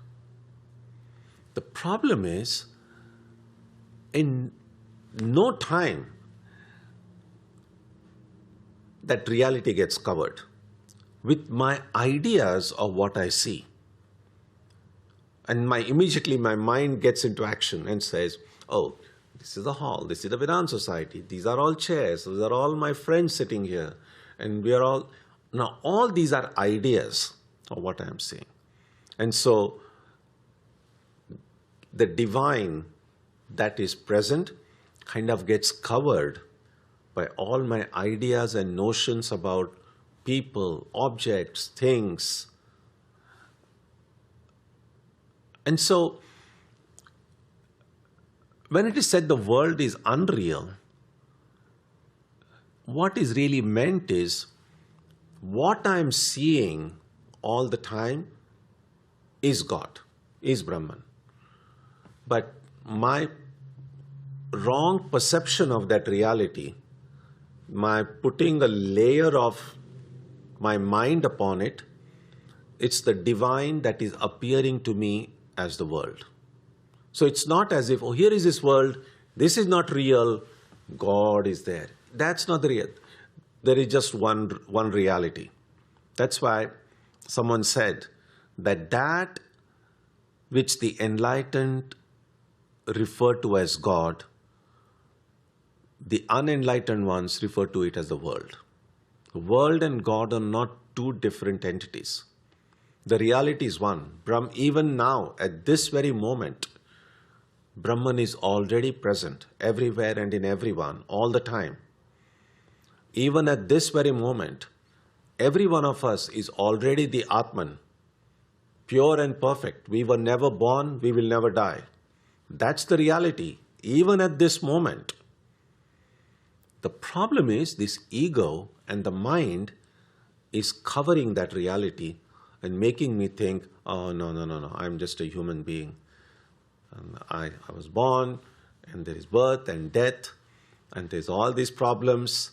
A: The problem is, in no time, that reality gets covered with my ideas of what I see. And immediately my mind gets into action and says, oh, this is the hall, this is the Vedanta Society, these are all chairs, these are all my friends sitting here, and we are all... Now, all these are ideas of what I am seeing. And so, the divine that is present kind of gets covered by all my ideas and notions about people, objects, things. And so, when it is said the world is unreal, what is really meant is, what I am seeing all the time is God, is Brahman. But my wrong perception of that reality, my putting a layer of my mind upon it, it's the divine that is appearing to me as the world. So it's not as if, oh, here is this world, this is not real, God is there. That's not the real. There is just one reality. That's why someone said that which the enlightened refer to as God, the unenlightened ones refer to it as the world. The world and God are not two different entities. The reality is one. Even now, at this very moment, Brahman is already present everywhere and in everyone, all the time. Even at this very moment, every one of us is already the Atman, pure and perfect. We were never born, we will never die. That's the reality, even at this moment. The problem is this ego and the mind is covering that reality and making me think, oh, no, I'm just a human being. And I was born, and there is birth and death, and there's all these problems.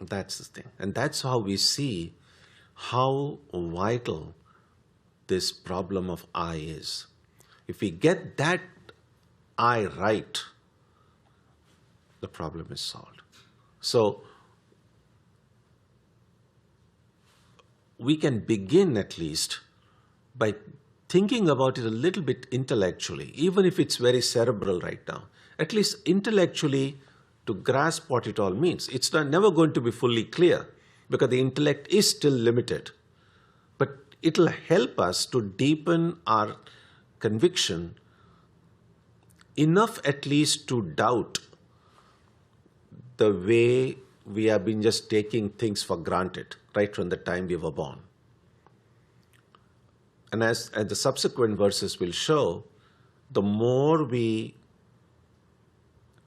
A: That's the thing. And that's how we see how vital this problem of I is. If we get that I right, the problem is solved. So we can begin at least by thinking about it a little bit intellectually, even if it's very cerebral right now, at least intellectually to grasp what it all means. It's never going to be fully clear because the intellect is still limited. But it'll help us to deepen our conviction enough at least to doubt the way we have been just taking things for granted right from the time we were born. And as the subsequent verses will show, the more we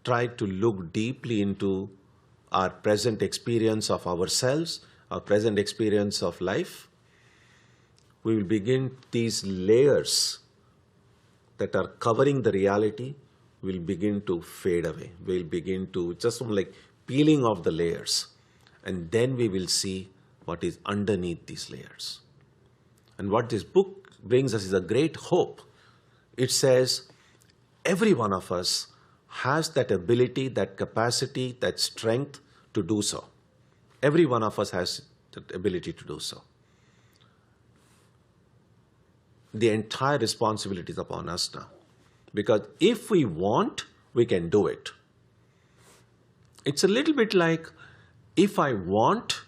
A: try to look deeply into our present experience of ourselves, our present experience of life, we will begin these layers that are covering the reality will begin to fade away. We'll begin to just like peeling off the layers. And then we will see what is underneath these layers. And what this book brings us is a great hope. It says every one of us has that ability, that capacity, that strength to do so. Every one of us has that ability to do so. The entire responsibility is upon us now. Because if we want, we can do it. It's a little bit like, if I want,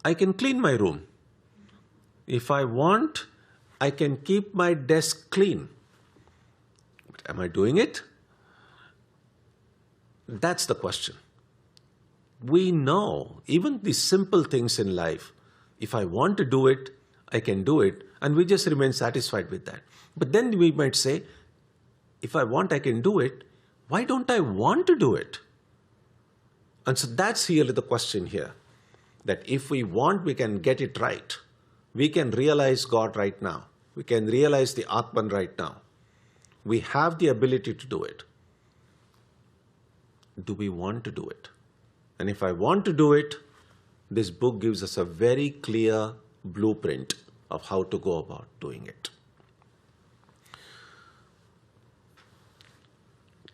A: I can clean my room. If I want, I can keep my desk clean. But am I doing it? That's the question. We know, even the simple things in life, if I want to do it, I can do it, and we just remain satisfied with that. But then we might say, if I want, I can do it. Why don't I want to do it? And so that's really the question here. That if we want, we can get it right. We can realize God right now. We can realize the Atman right now. We have the ability to do it. Do we want to do it? And if I want to do it, this book gives us a very clear blueprint of how to go about doing it.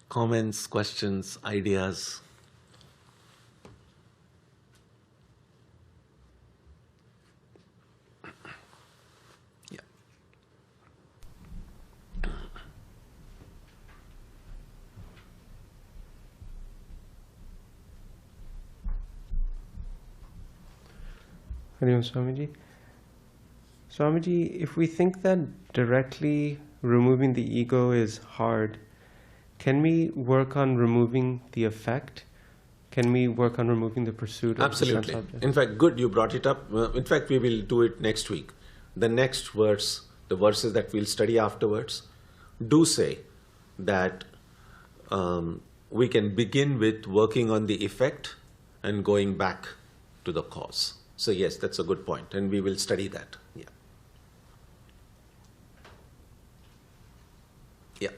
A: Comments, questions, ideas? Yeah.
B: Hariom Swamiji. Swamiji, if we think that directly removing the ego is hard, can we work on removing the effect? Can we work on removing the pursuit of
A: Absolutely.
B: the sense object?
A: In fact, good you brought it up. In fact, we will do it next week. The next verse, the verses that we'll study afterwards, do say that we can begin with working on the effect and going back to the cause. So yes, that's a good point, and we will study that. Yeah. Yeah.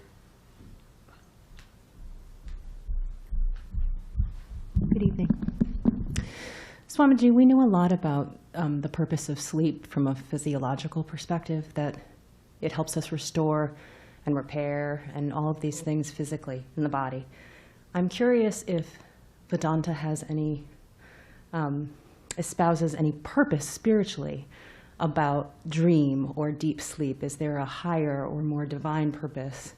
C: Good evening. Swamiji, we know a lot about the purpose of sleep from a physiological perspective, that it helps us restore and repair and all of these things physically in the body. I'm curious if Vedanta has any, espouses any purpose spiritually about dream or deep sleep. Is there a higher or more divine purpose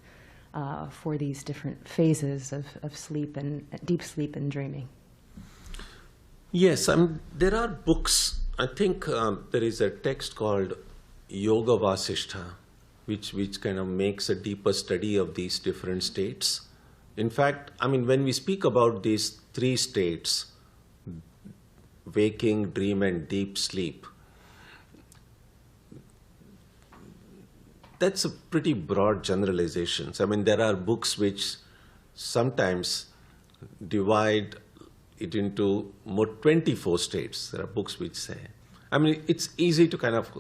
C: for these different phases of sleep and deep sleep and dreaming?
A: Yes, there are books. I think there is a text called Yoga Vasishtha, which kind of makes a deeper study of these different states. In fact, when we speak about these three states, waking, dream, and deep sleep, that's a pretty broad generalization. There are books which sometimes divide it into more 24 states. There are books which say. I mean, it's easy to kind of,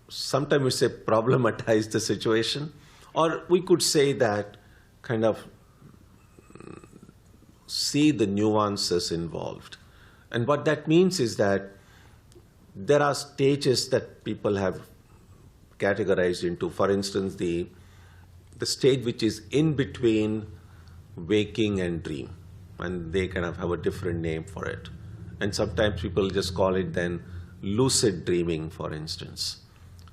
A: sometimes we say problematize the situation, or we could say that kind of see the nuances involved. And what that means is that there are stages that people have categorized into. For instance, the stage which is in between waking and dream, and they kind of have a different name for it. And sometimes people just call it then lucid dreaming, for instance.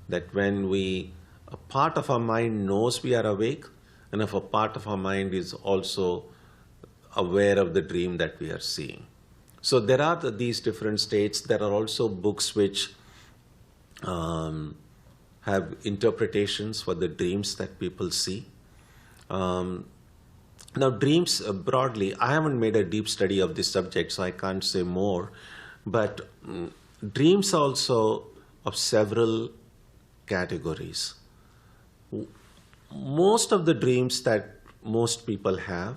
A: That when a part of our mind knows we are awake, and if a part of our mind is also aware of the dream that we are seeing. So there are these different states. There are also books which have interpretations for the dreams that people see. Now dreams broadly, I haven't made a deep study of this subject, so I can't say more, but dreams are also of several categories. Most of the dreams that most people have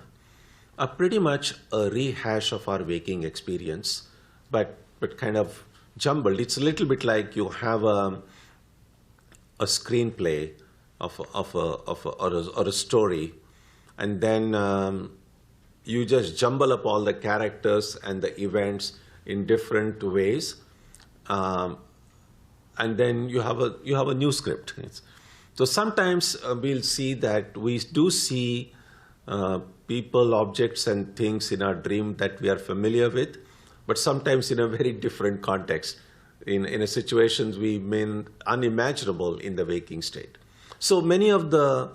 A: are pretty much a rehash of our waking experience, but kind of jumbled. It's a little bit like you have a screenplay or a story, and then you just jumble up all the characters and the events in different ways, and then you have a new script. So sometimes we'll see that we do see people, objects, and things in our dream that we are familiar with, but sometimes in a very different context, in a situations we mean unimaginable in the waking state. So many of the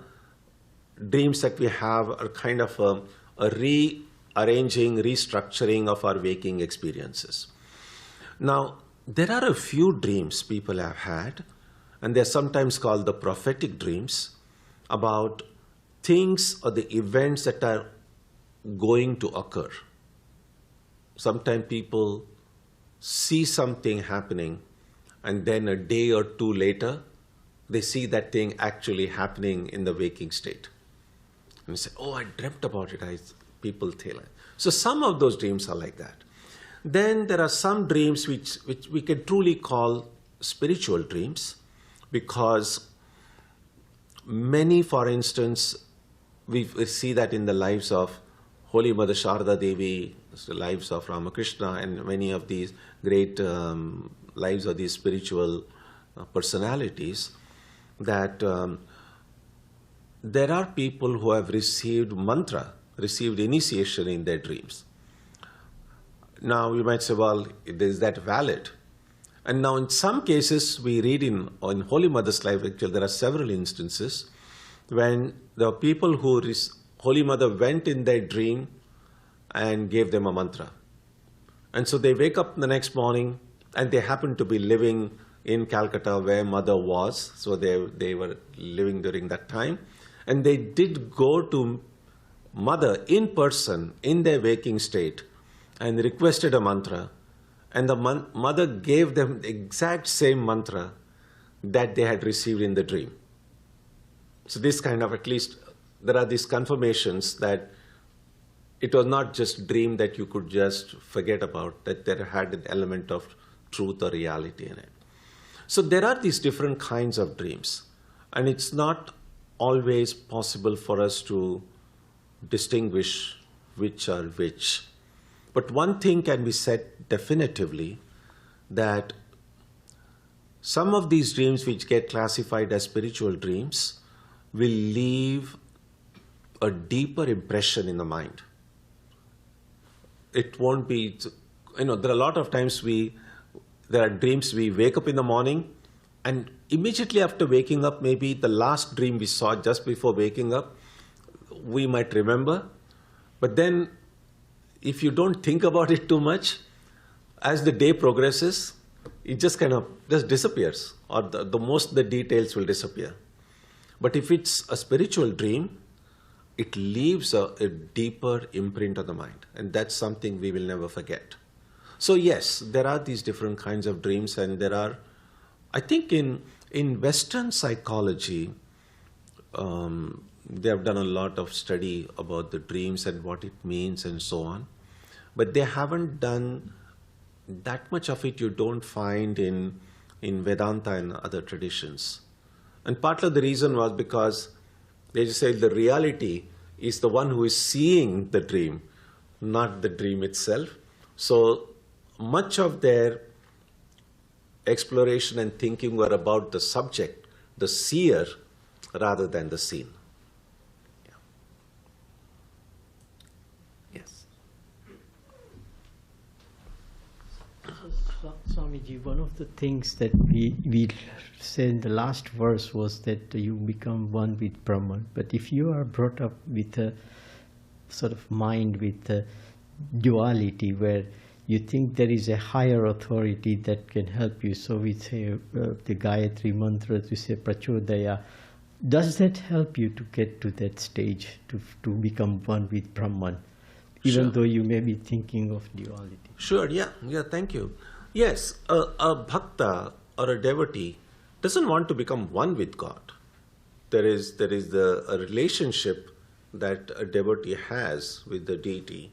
A: dreams that we have are kind of a rearranging, restructuring of our waking experiences. Now, there are a few dreams people have had, and they're sometimes called the prophetic dreams, about things or the events that are going to occur. Sometimes people see something happening, and then a day or two later, they see that thing actually happening in the waking state. And they say, oh, I dreamt about it. People tell it. So some of those dreams are like that. Then there are some dreams which we can truly call spiritual dreams, because many, for instance, we see that in the lives of Holy Mother Sharda Devi, the lives of Ramakrishna, and many of these great lives of these spiritual personalities, that there are people who have received mantra, received initiation in their dreams. Now you might say, well, is that valid? And now in some cases, we read in Holy Mother's life, actually, there are several instances when the people who Holy Mother went in their dream and gave them a mantra. And so they wake up the next morning and they happen to be living in Calcutta where Mother was. So they were living during that time. And they did go to Mother in person in their waking state and requested a mantra. And the Mother gave them the exact same mantra that they had received in the dream. So this kind of, at least, there are these confirmations that it was not just dream that you could just forget about, that there had an element of truth or reality in it. So there are these different kinds of dreams, and it's not always possible for us to distinguish which are which. But one thing can be said definitively, that some of these dreams which get classified as spiritual dreams will leave a deeper impression in the mind. It won't be, there are a lot of times there are dreams we wake up in the morning, and immediately after waking up, maybe the last dream we saw just before waking up, we might remember. But then if you don't think about it too much, as the day progresses, it just kind of just disappears, or the most the details will disappear. But if it's a spiritual dream, it leaves a deeper imprint on the mind, and that's something we will never forget. So yes, there are these different kinds of dreams, and there are, I think in Western psychology, they have done a lot of study about the dreams and what it means and so on. But they haven't done that much of it. You don't find in Vedanta and other traditions. And part of the reason was because they just say the reality is the one who is seeing the dream, not the dream itself. So much of their exploration and thinking were about the subject, the seer, rather than the seen. Yeah. Yes.
D: Swamiji, one of the things that we said in the last verse was that you become one with Brahman. But if you are brought up with a sort of mind with a duality where you think there is a higher authority that can help you, so we say the Gayatri mantra, we say Prachodaya, does that help you to get to that stage, to become one with Brahman, even
A: Sure.
D: though you may be thinking of duality?
A: Sure, yeah, thank you. Yes, a bhakta or a devotee doesn't want to become one with God. There is a relationship that a devotee has with the deity.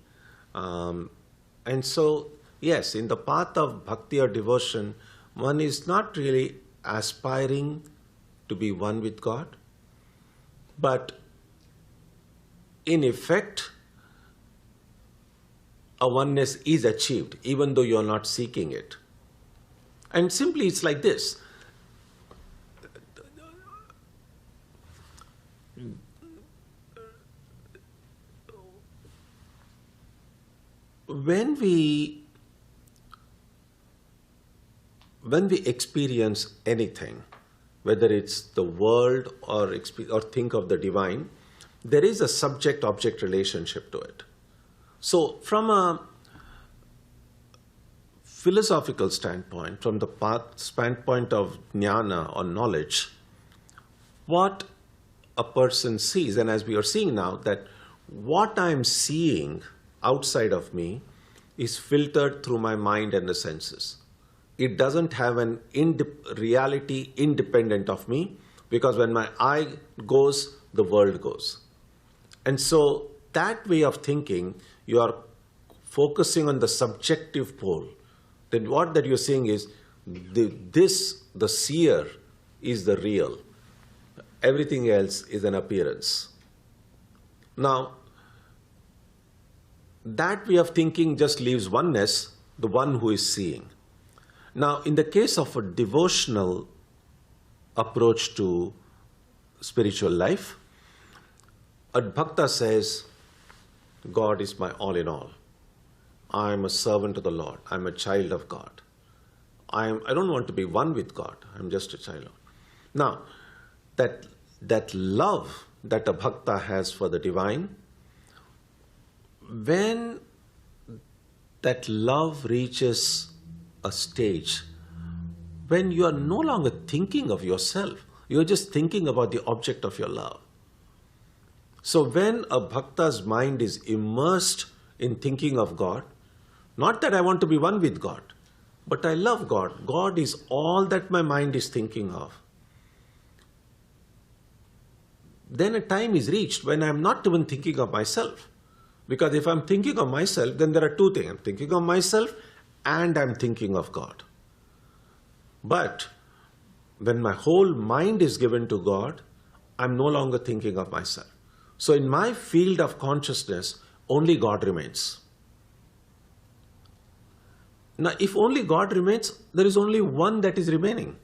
A: And so, yes, in the path of bhakti or devotion, one is not really aspiring to be one with God, but in effect, a oneness is achieved, even though you are not seeking it. And simply it's like this. When we experience anything, whether it's the world or think of the divine, there is a subject-object relationship to it. So from a philosophical standpoint, from the standpoint of jnana or knowledge, what a person sees, and as we are seeing now, that what I'm seeing outside of me is filtered through my mind and the senses. It doesn't have an reality independent of me, because when my eye goes, the world goes. And so that way of thinking, you are focusing on the subjective pole. Then what that you're seeing is the seer is the real. Everything else is an appearance. Now, that way of thinking just leaves oneness, the one who is seeing. Now, in the case of a devotional approach to spiritual life, a bhakta says, God is my all in all. I am a servant of the Lord. I am a child of God. I don't want to be one with God. I am just a child of God. Now, that love that a bhakta has for the divine, when that love reaches a stage when you are no longer thinking of yourself, you are just thinking about the object of your love. So when a bhakta's mind is immersed in thinking of God, not that I want to be one with God, but I love God. God is all that my mind is thinking of. Then a time is reached when I am not even thinking of myself. Because if I'm thinking of myself, then there are two things. I'm thinking of myself and I'm thinking of God. But when my whole mind is given to God, I'm no longer thinking of myself. So in my field of consciousness, only God remains. Now, if only God remains, there is only one that is remaining.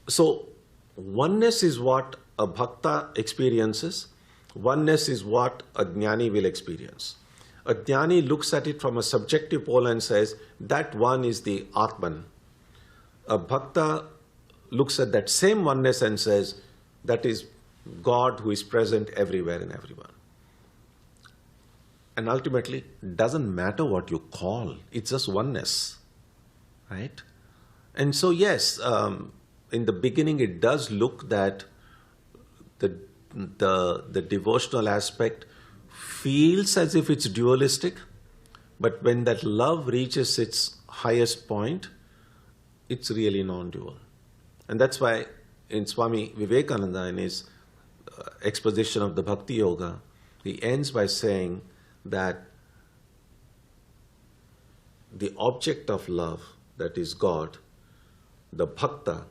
A: So oneness is what a bhakta experiences. Oneness is what a jnani will experience. A jnani looks at it from a subjective pole and says, that one is the Atman. A bhakta looks at that same oneness and says, that is God who is present everywhere and everyone. And ultimately, it doesn't matter what you call, it's just oneness, right? And so yes, in the beginning it does look that the devotional aspect feels as if it's dualistic, but when that love reaches its highest point, it's really non-dual. And that's why in Swami Vivekananda, in his exposition of the Bhakti Yoga, he ends by saying that the object of love, that is God, the bhakta,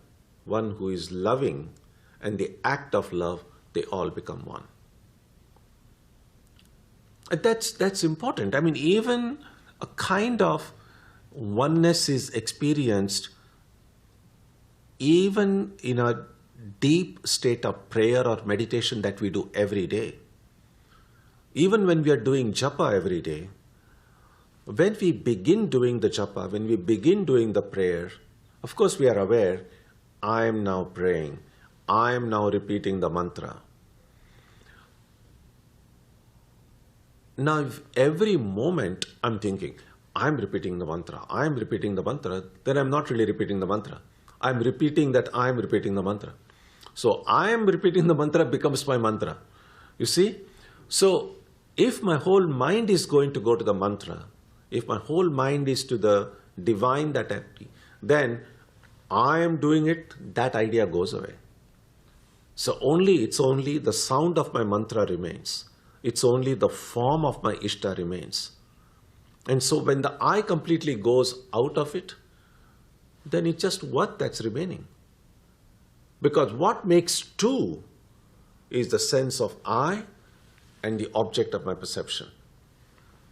A: one who is loving, and the act of love, they all become one. And that's important. I mean, even a kind of oneness is experienced even in a deep state of prayer or meditation that we do every day. Even when we are doing japa every day, when we begin doing the japa, when we begin doing the prayer, of course we are aware, I am now praying, I am now repeating the mantra. Now, if every moment I'm thinking, I'm repeating the mantra, I'm repeating the mantra, then I'm not really repeating the mantra. I'm repeating that I'm repeating the mantra. So I am repeating the mantra becomes my mantra. You see? So if my whole mind is going to go to the mantra, if my whole mind is to the divine that empty, then I am doing it, that idea goes away. So it's only the sound of my mantra remains. It's only the form of my Ishta remains. And so when the I completely goes out of it, then it's just what that's remaining. Because what makes two is the sense of I and the object of my perception.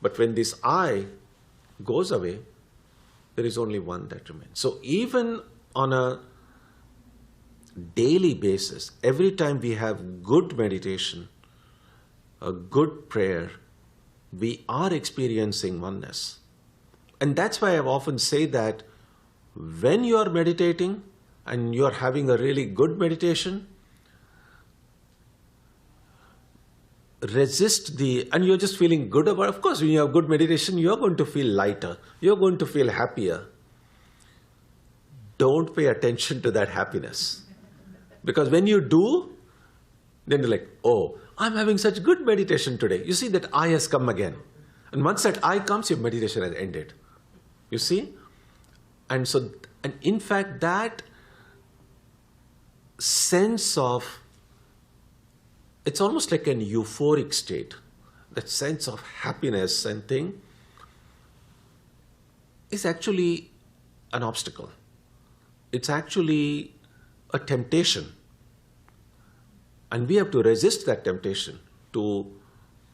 A: But when this I goes away, there is only one that remains. So even on a daily basis, every time we have good meditation, a good prayer, we are experiencing oneness. And that's why I often say that when you are meditating and you are having a really good meditation, resist and you're just feeling good about it. Of course, when you have good meditation, you're going to feel lighter. You're going to feel happier. Don't pay attention to that happiness. Because when you do, then you're like, oh, I'm having such good meditation today. You see that I has come again. And once that I comes, your meditation has ended. You see? And in fact, that sense of, it's almost like an euphoric state. That sense of happiness and thing is actually an obstacle. It's actually a temptation. And we have to resist that temptation to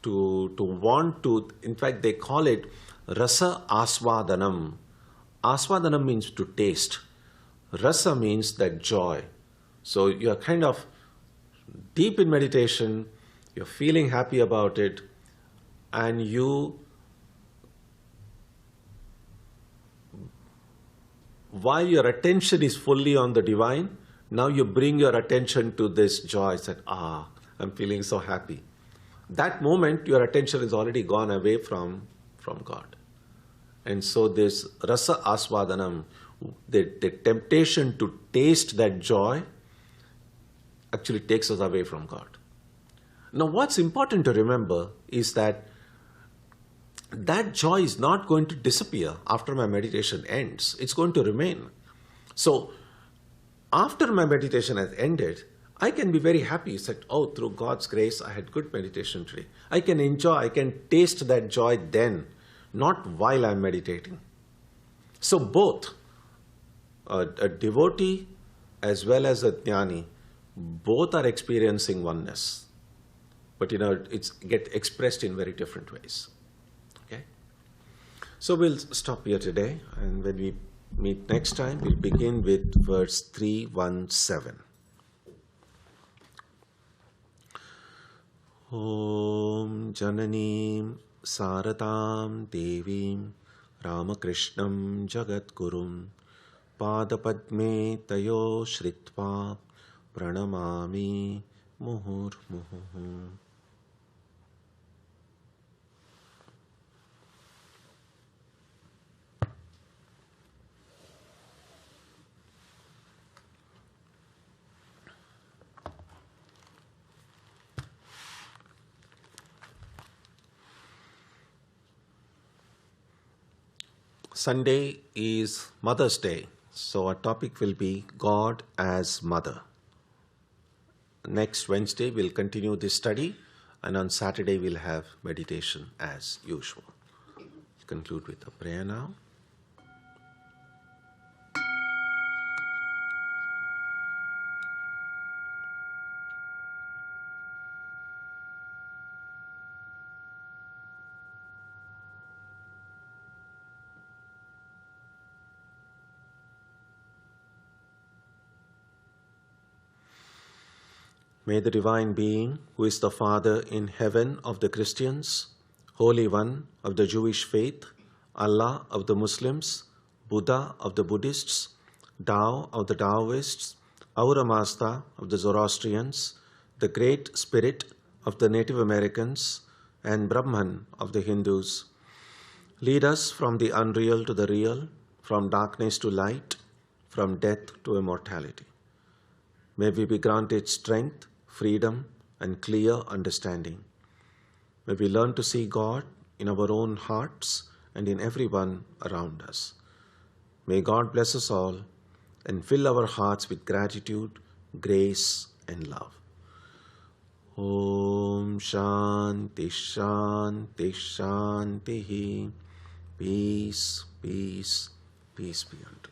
A: want to, in fact, they call it rasa aswadanam. Aswadanam means to taste. Rasa means that joy. So you're kind of deep in meditation, you're feeling happy about it, and while your attention is fully on the divine, now you bring your attention to this joy, that, I'm feeling so happy. That moment, your attention is already gone away from God. And so this rasa aswadanam, the temptation to taste that joy, actually takes us away from God. Now, what's important to remember is that joy is not going to disappear after my meditation ends. It's going to remain. So, after my meditation has ended, I can be very happy. It's like, oh, through God's grace, I had good meditation today. I can enjoy, I can taste that joy then, not while I'm meditating. So both a devotee as well as a jnani, both are experiencing oneness. But it's get expressed in very different ways. Okay? So we'll stop here today, and when we meet next time, we'll begin with verse 317. Om Jananim Saratam Devim Ramakrishnam Jagatgurum Padapadme Tayo Shritva Pranamami Muhurmuhu. Sunday is Mother's Day, so our topic will be God as Mother. next Wednesday we'll continue this study, and on Saturday we'll have meditation as usual. Conclude with a prayer now. May the Divine Being, who is the Father in heaven of the Christians, Holy One of the Jewish faith, Allah of the Muslims, Buddha of the Buddhists, Tao of the Taoists, Ahura Mazda of the Zoroastrians, the Great Spirit of the Native Americans, and Brahman of the Hindus, lead us from the unreal to the real, from darkness to light, from death to immortality. May we be granted strength, freedom, and clear understanding. May we learn to see God in our own hearts and in everyone around us. May God bless us all and fill our hearts with gratitude, grace, and love. Om Shanti Shanti Shanti. Peace, peace, peace be unto you.